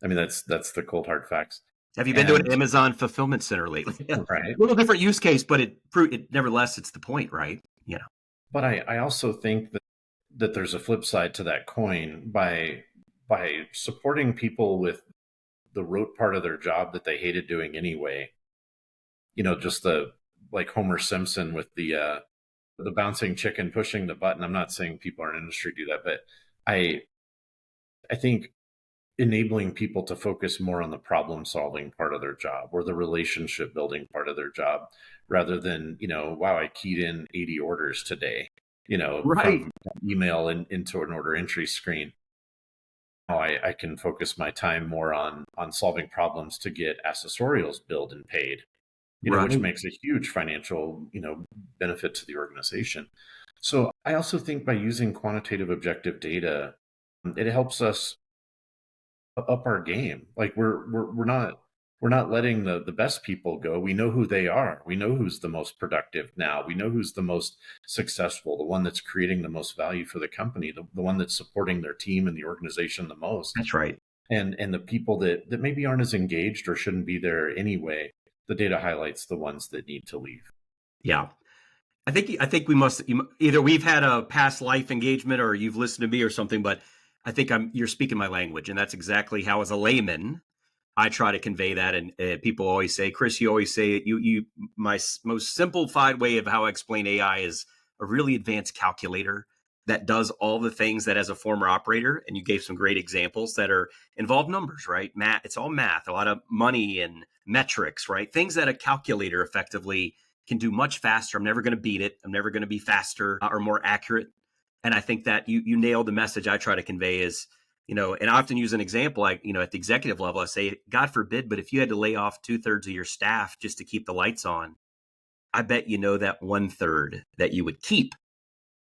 I mean, that's the cold hard facts. Have you been to And an Amazon fulfillment center lately? A right. little different use case, but nevertheless, it's the point, right? But I also think that there's a flip side to that coin. By supporting people with the rote part of their job that they hated doing anyway, just the, like Homer Simpson with the bouncing chicken pushing the button. I'm not saying people in our industry do that, but I I think enabling people to focus more on the problem solving part of their job or the relationship building part of their job, rather than, wow, I keyed in 80 orders today, Right. from email into an order entry screen. Now I can focus my time more on solving problems to get accessorials billed and paid, which Right. makes a huge financial, benefit to the organization. So I also think by using quantitative objective data, it helps us up our game. Like we're not we're not letting the best people go. We know who they are. We know who's the most productive now. We know who's the most successful, the one that's creating the most value for the company, the one that's supporting their team and the organization the most. That's right. And the people that maybe aren't as engaged or shouldn't be there anyway, the data highlights the ones that need to leave. Yeah. I think we must either we've had a past life engagement or you've listened to me or something, but I think you're speaking my language, and that's exactly how, as a layman, I try to convey that. And people always say, Chris, you always say it. My most simplified way of how I explain AI is a really advanced calculator that does all the things that, as a former operator, and you gave some great examples that are involve numbers, right? Math, it's all math, a lot of money and metrics, right? Things that a calculator effectively can do much faster. I'm never going to beat it. I'm never going to be faster or more accurate. And I think that you nailed the message I try to convey is, and I often use an example, like, at the executive level, I say, God forbid, but if you had to lay off 2/3 of your staff just to keep the lights on, I bet that 1/3 that you would keep.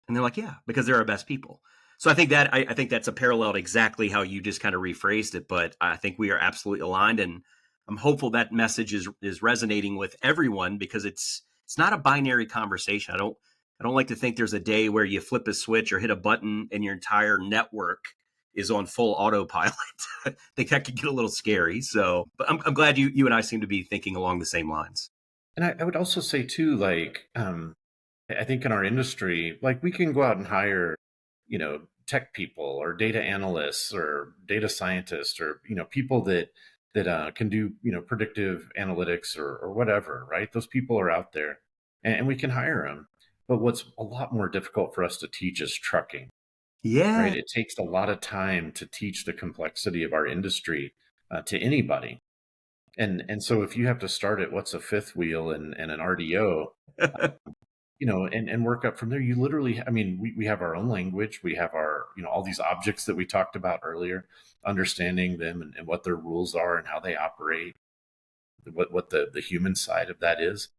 And they're like, yeah, because they're our best people. So I think that's a parallel to exactly how you just kind of rephrased it. But I think we are absolutely aligned, and I'm hopeful that message is resonating with everyone, because it's not a binary conversation. I don't like to think there's a day where you flip a switch or hit a button and your entire network is on full autopilot. I think that could get a little scary. So, but I'm glad you and I seem to be thinking along the same lines. And I would also say too, like, I think in our industry, like, we can go out and hire, tech people or data analysts or data scientists, or, people that can do, predictive analytics or whatever, right? Those people are out there, and we can hire them. But what's a lot more difficult for us to teach is trucking, Yeah. right? It takes a lot of time to teach the complexity of our industry to anybody. And so if you have to start at what's a fifth wheel and an RDO, and work up from there, you literally, I mean, we have our own language. We have our, all these objects that we talked about earlier, understanding them and what their rules are and how they operate, what the human side of that is.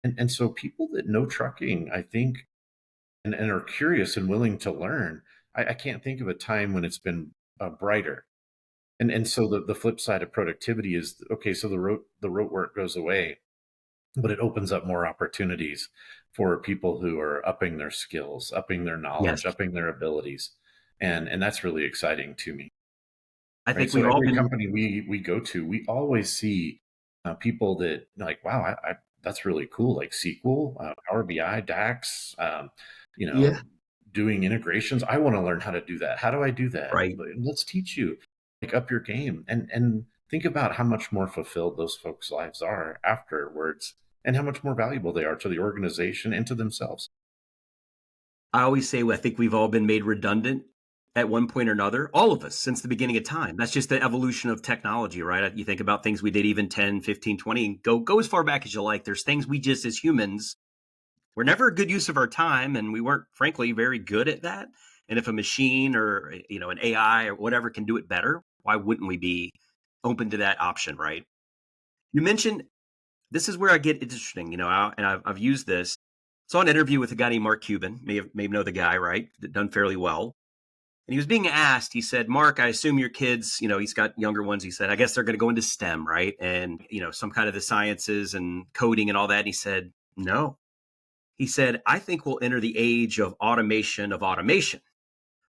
And so people that know trucking, I think, and are curious and willing to learn, I can't think of a time when it's been brighter. And so the flip side of productivity is, okay, so the rote work goes away, but it opens up more opportunities for people who are upping their skills, upping their Yes. knowledge, upping their abilities. And that's really exciting to me. I Right. think So we've all every been company we go to, we always see people that, like, wow, that's really cool. Like SQL, Power BI, DAX, you Yeah. know, doing integrations. I want to learn how to do that. How do I do that? Right. Let's teach you, like, up your game, and think about how much more fulfilled those folks' lives are afterwards, and how much more valuable they are to the organization and to themselves. I always say I think we've all been made redundant at one point or another, all of us, since the beginning of time. That's just the evolution of technology, right? You think about things we did even 10, 15, 20, and go as far back as you like. There's things we just, as humans, were never a good use of our time, and we weren't, frankly, very good at that. And if a machine or an AI or whatever can do it better, why wouldn't we be open to that option, right? You mentioned, this is where I get interesting, and I've used this. Saw an interview with a guy named Mark Cuban, may know the guy, right? Done fairly well. And he was being asked, he said, Mark, I assume your kids, he's got younger ones. He said, I guess they're going to go into STEM, right? And, some kind of the sciences and coding and all that. And he said, no. He said, I think we'll enter the age of automation,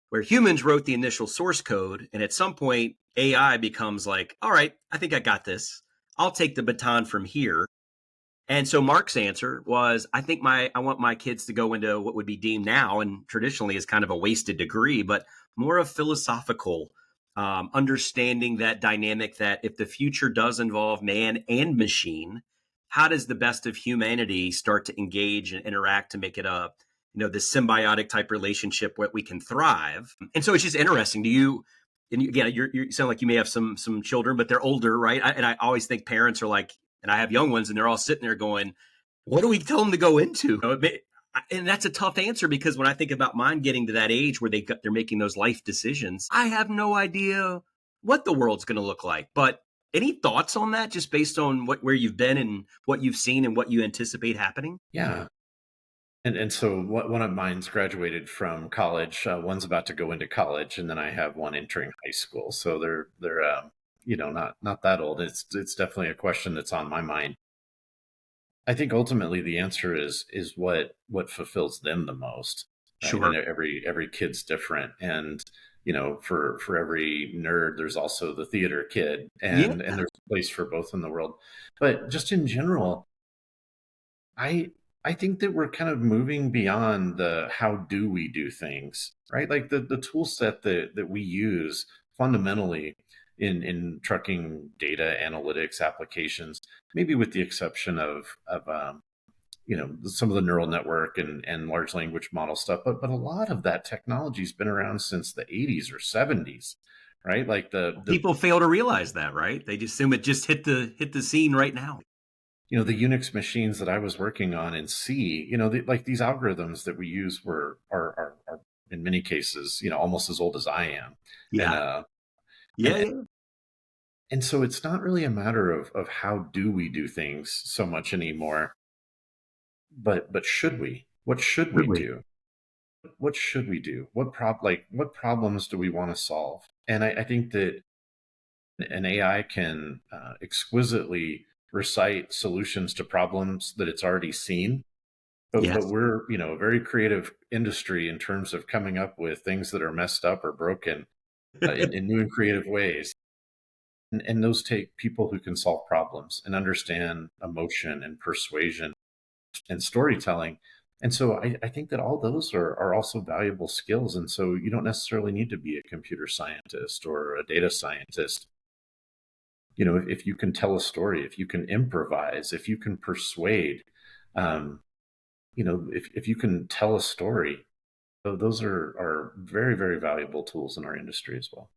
where humans wrote the initial source code. And at some point, AI becomes like, all right, I think I got this. I'll take the baton from here. And so Mark's answer was, I want my kids to go into what would be deemed now and traditionally as kind of a wasted degree, but more of philosophical, understanding that dynamic, that if the future does involve man and machine, how does the best of humanity start to engage and interact to make it a, this symbiotic type relationship where we can thrive? And so it's just interesting. And again, you sound like you may have some children, but they're older, right? And I always think parents are like, and I have young ones, and they're all sitting there going, what do we tell them to go into? And that's a tough answer, because when I think about mine getting to that age where they're making those life decisions, I have no idea what the world's going to look like. But any thoughts on that, just based on where you've been and what you've seen and what you anticipate happening? Yeah. And so one of mine's graduated from college. One's about to go into college, and then I have one entering high school. So they're not that old. It's definitely a question that's on my mind. I think ultimately the answer is what fulfills them the most, right? And Sure. every kid's different, and for every nerd, there's also the theater kid, Yeah. and there's a place for both in the world. But just in general, I I think that we're kind of moving beyond the how do we do things, right? Like the tool set that we use fundamentally in trucking data analytics applications, maybe with the exception of some of the neural network and large language model stuff, but a lot of that technology's been around since the 80s or 70s, right? Like the People fail to realize that, right? They just assume it just hit the scene right now. the Unix machines that I was working on in C, like these algorithms that we use are in many cases, almost as old as I am. And Yeah. uh and Yeah, and, yeah. and so it's not really a matter of how do we do things so much anymore, but should we? What should we Absolutely. do? What should we do? What problems do we want to solve? And I think that an AI can exquisitely recite solutions to problems that it's already seen. But Yes. we're, a very creative industry in terms of coming up with things that are messed up or broken in new and creative ways. And those take people who can solve problems and understand emotion and persuasion and storytelling. And so I think that all those are also valuable skills. And so you don't necessarily need to be a computer scientist or a data scientist. If you can tell a story, if you can improvise, if you can persuade, um, if you can tell a story, so those are very, very valuable tools in our industry as well.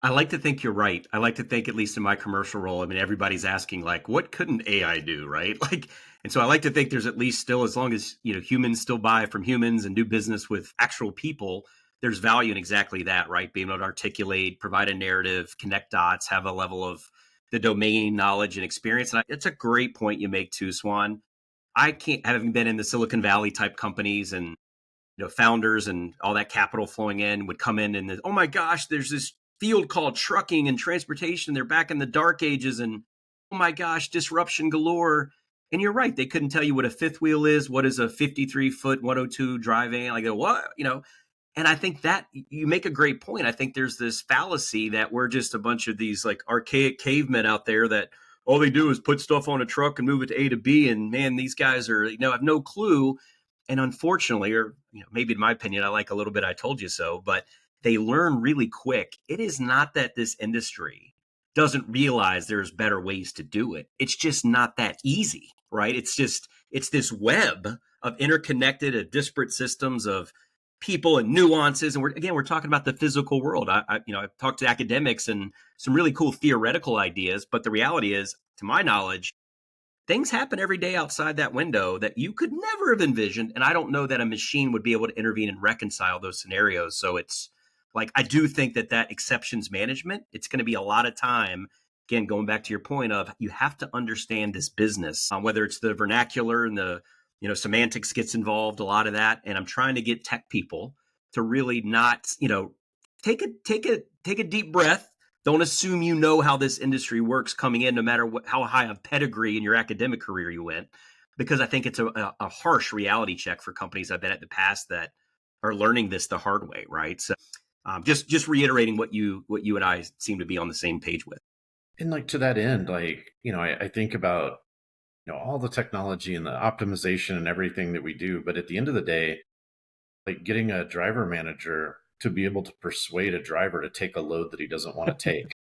I like to think you're right. I like to think, at least in my commercial role, I mean, everybody's asking, like, what couldn't AI do, right? Like, and so I like to think there's at least still, as long as, humans still buy from humans and do business with actual people, there's value in exactly that, right? Being able to articulate, provide a narrative, connect dots, have a level of the domain knowledge and experience. And it's a great point you make too, Swan. I can't, having been in the Silicon Valley type companies and founders and all that capital flowing in would come in and oh my gosh, there's this field called trucking and transportation. They're back in the dark ages and oh my gosh, disruption galore. And you're right, they couldn't tell you what a fifth wheel is, what is a 53-foot 102 driving, like what, and I think that you make a great point. I think there's this fallacy that we're just a bunch of these like archaic cavemen out there that all they do is put stuff on a truck and move it to A to B. And man, these guys are, have no clue. And unfortunately, or maybe in my opinion, I like a little bit I told you so, but they learn really quick. It is not that this industry doesn't realize there's better ways to do it. It's just not that easy, right? It's this web of interconnected, disparate systems of people and nuances. And we're talking about the physical world. I've talked to academics and some really cool theoretical ideas, but the reality is, to my knowledge, things happen every day outside that window that you could never have envisioned. And I don't know that a machine would be able to intervene and reconcile those scenarios. So it's like, I do think that exceptions management, it's going to be a lot of time. Again, going back to your point of you have to understand this business, whether it's the vernacular and the, semantics gets involved, a lot of that. And I'm trying to get tech people to really not, take a deep breath. Don't assume you know how this industry works coming in, no matter how high a pedigree in your academic career you went, because I think it's a harsh reality check for companies I've been at in the past that are learning this the hard way, right? So, just reiterating what you and I seem to be on the same page with. And like to that end, like, I think about, all the technology and the optimization and everything that we do. But at the end of the day, like getting a driver manager to be able to persuade a driver to take a load that he doesn't want to take.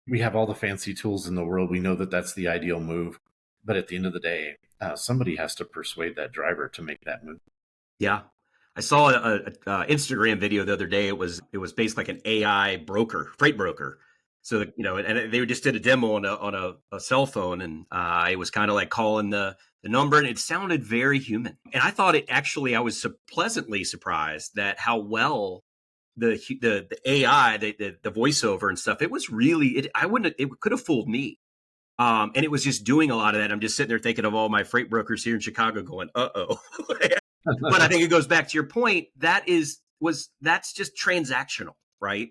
We have all the fancy tools in the world. We know that that's the ideal move. But at the end of the day, somebody has to persuade that driver to make that move. Yeah. I saw a Instagram video the other day. It was based like an AI broker, freight broker. So and they just did a demo on a cell phone, and it was kind of like calling the number, and it sounded very human. And I thought I was pleasantly surprised that how well the AI, the voiceover and stuff. It was really it could have fooled me. And it was just doing a lot of that. I'm just sitting there thinking of all my freight brokers here in Chicago going, uh-oh. But I think it goes back to your point. That's just transactional, right?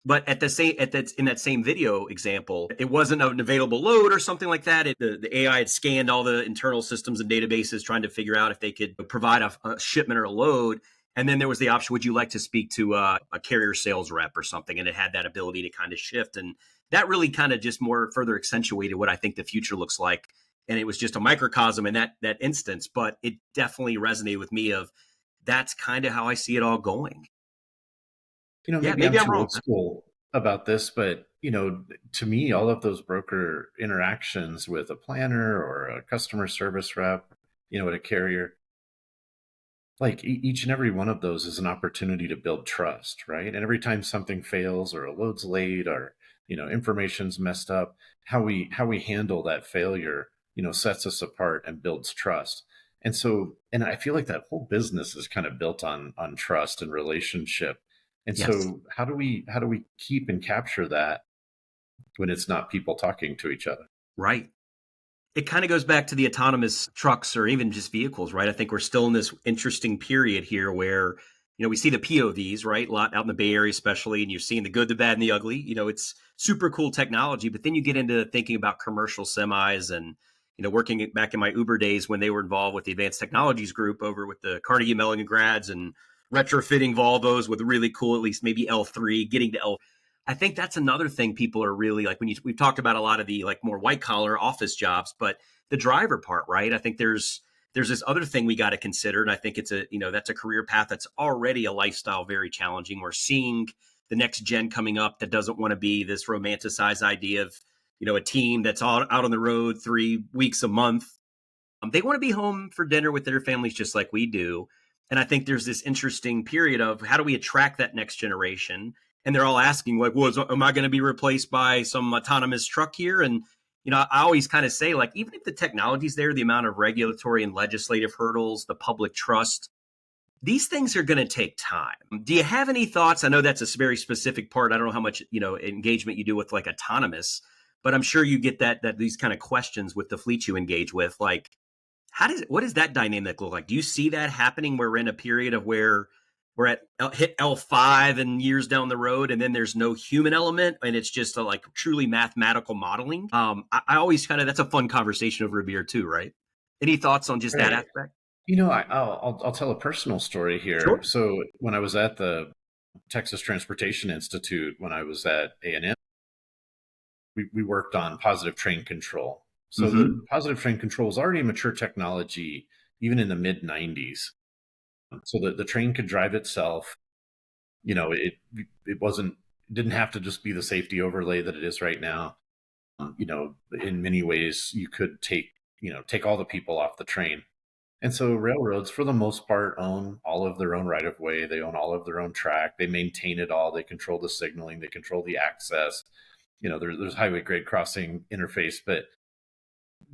But at the same at that in that same video example, it wasn't an available load or something like that. The AI had scanned all the internal systems and databases trying to figure out if they could provide a shipment or a load. And then there was the option: would you like to speak to a carrier sales rep or something? And it had that ability to kind of shift, and that really kind of just more further accentuated what I think the future looks like. And it was just a microcosm in that instance, but it definitely resonated with me. Of that's kind of how I see it all going. Yeah, Maybe I'm maybe I'm too wrong. old school about this, but to me, all of those broker interactions with a planner or a customer service rep, at a carrier, like each and every one of those is an opportunity to build trust, right? And every time something fails or a load's late or information's messed up, how we handle that failure, sets us apart and builds trust. And I feel like that whole business is kind of built on trust and relationship. And Yes. so how do we keep and capture that when it's not people talking to each other? Right. It kind of goes back to the autonomous trucks or even just vehicles, right? I think we're still in this interesting period here where, we see the POVs, right? A lot out in the Bay Area, especially, and you're seeing the good, the bad, and the ugly. It's super cool technology, but then you get into thinking about commercial semis and, working back in my Uber days when they were involved with the Advanced Technologies Group over with the Carnegie Mellon grads and retrofitting Volvos with really cool, at least maybe L3, getting to L. I think that's another thing people are really like we've talked about a lot of the like more white collar office jobs, but the driver part, right? I think there's this other thing we got to consider, and I think it's that's a career path that's already a lifestyle very challenging. We're seeing the next gen coming up that doesn't want to be this romanticized idea of a team that's all out on the road 3 weeks a month. They want to be home for dinner with their families just like we do. And I think there's this interesting period of how do we attract that next generation? And they're all asking, like, well, am I going to be replaced by some autonomous truck here? And, I always kind of say, like, even if the technology's there, the amount of regulatory and legislative hurdles, the public trust, these things are going to take time. Do you have any thoughts? I know that's a very specific part. I don't know how much, engagement you do with like autonomous, but I'm sure you get that these kind of questions with the fleets you engage with, like, what does that dynamic look like? Do you see that happening where we're in a period of where we're at hit L5 and years down the road, and then there's no human element and it's just a like truly mathematical modeling? I always that's a fun conversation over a beer too, right? Any thoughts on just that Right. aspect? I'll tell a personal story here. Sure. So when I was at the Texas Transportation Institute, when I was at A&M, we worked on positive train control. So the Mm-hmm. positive train control was already a mature technology, even in the mid 90s. So that the train could drive itself. It wasn't it didn't have to just be the safety overlay that it is right now. In many ways, you could take all the people off the train. And so railroads, for the most part, own all of their own right of way. They own all of their own track. They maintain it all. They control the signaling. They control the access. There's highway grade crossing interface, but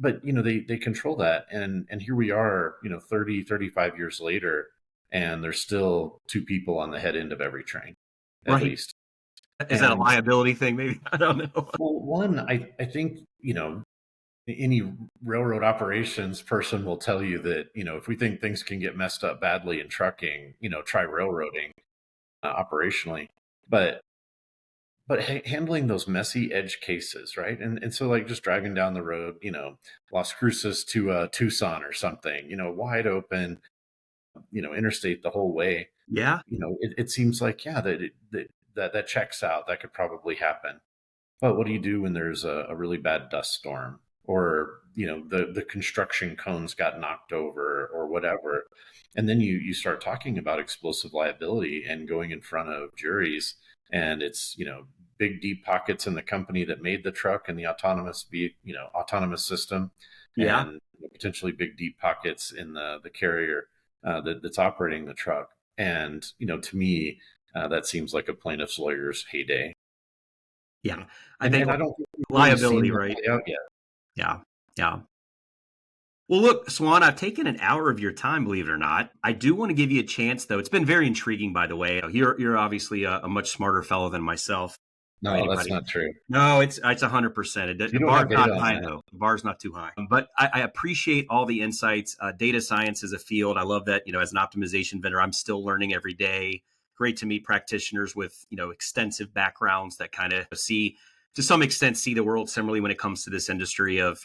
they control that. And here we are, 30, 35 years later, and there's still two people on the head end of every train, at Right. least. Is that a And liability thing? Maybe. I don't know. well, one, I think, any railroad operations person will tell you that, if we think things can get messed up badly in trucking, try railroading operationally. But handling those messy edge cases, right? And so like just driving down the road, Las Cruces to Tucson or something, wide open, interstate the whole way. Yeah. It seems like, yeah, that checks out. That could probably happen. But what do you do when there's a really bad dust storm, or the construction cones got knocked over or whatever? And then you start talking about explosive liability and going in front of juries, and it's big deep pockets in the company that made the truck and the autonomous system, Yeah. and potentially big deep pockets in the carrier that's operating the truck. And to me, that seems like a plaintiff's lawyer's heyday. Yeah. I And think I don't think we've really seen liability, that right? play out yet. Yeah. Yeah. Well, look, Swan, I've taken an hour of your time, believe it or not. I do want to give you a chance, though. It's been very intriguing, by the way. You're obviously a much smarter fellow than myself or No, that's anybody. not true. No, it's 100%. The You don't bar's have not data on high that. though. The bar's not too high. But I appreciate all the insights. Data science is a field. I love that. As an optimization vendor, I'm still learning every day. great to meet practitioners with, extensive backgrounds that kind of to some extent see the world similarly when it comes to this industry of,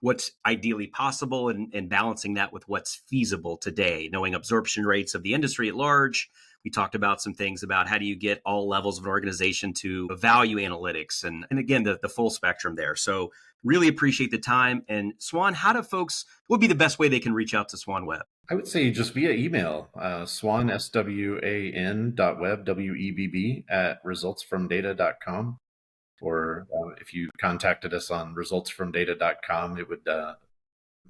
what's ideally possible, and balancing that with what's feasible today, knowing absorption rates of the industry at large. We talked about some things about how do you get all levels of an organization to value analytics, and again, the full spectrum there. So really appreciate the time. And Swan, what would be the best way they can reach out to Swan Webb? I would say just via email, swan, SWAN.web, WEBB at resultsfromdata.com. Or if you contacted us on resultsfromdata.com, it would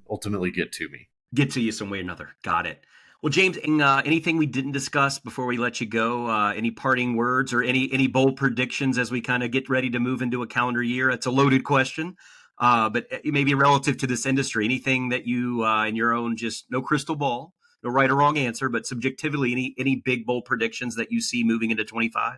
ultimately get to me. Get to you some way or another. Got it. Well, James, anything we didn't discuss before we let you go? Any parting words or any bold predictions as we kind of get ready to move into a calendar year? It's a loaded question, but maybe relative to this industry, anything that you, in your own, just no crystal ball, no right or wrong answer, but subjectively, any big bold predictions that you see moving into 25?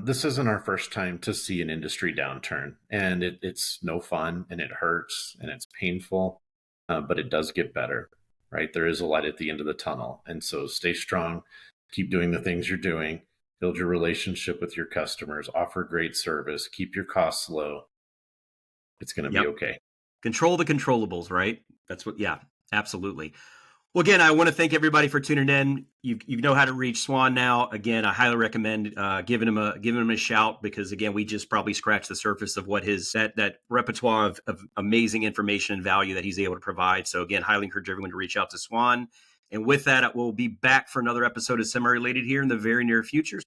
This isn't our first time to see an industry downturn, and it's no fun, and it hurts, and it's painful, but it does get better, right? There is a light at the end of the tunnel. And so stay strong, keep doing the things you're doing, build your relationship with your customers, offer great service, keep your costs low. It's going to be okay. Control the controllables, right? Yeah, absolutely. Well, again, I want to thank everybody for tuning in. You know how to reach Swan now. Again, I highly recommend giving him a shout, because again, we just probably scratched the surface of what that repertoire of amazing information and value that he's able to provide. So again, highly encourage everyone to reach out to Swan. And with that, we'll be back for another episode of Semi Related here in the very near future.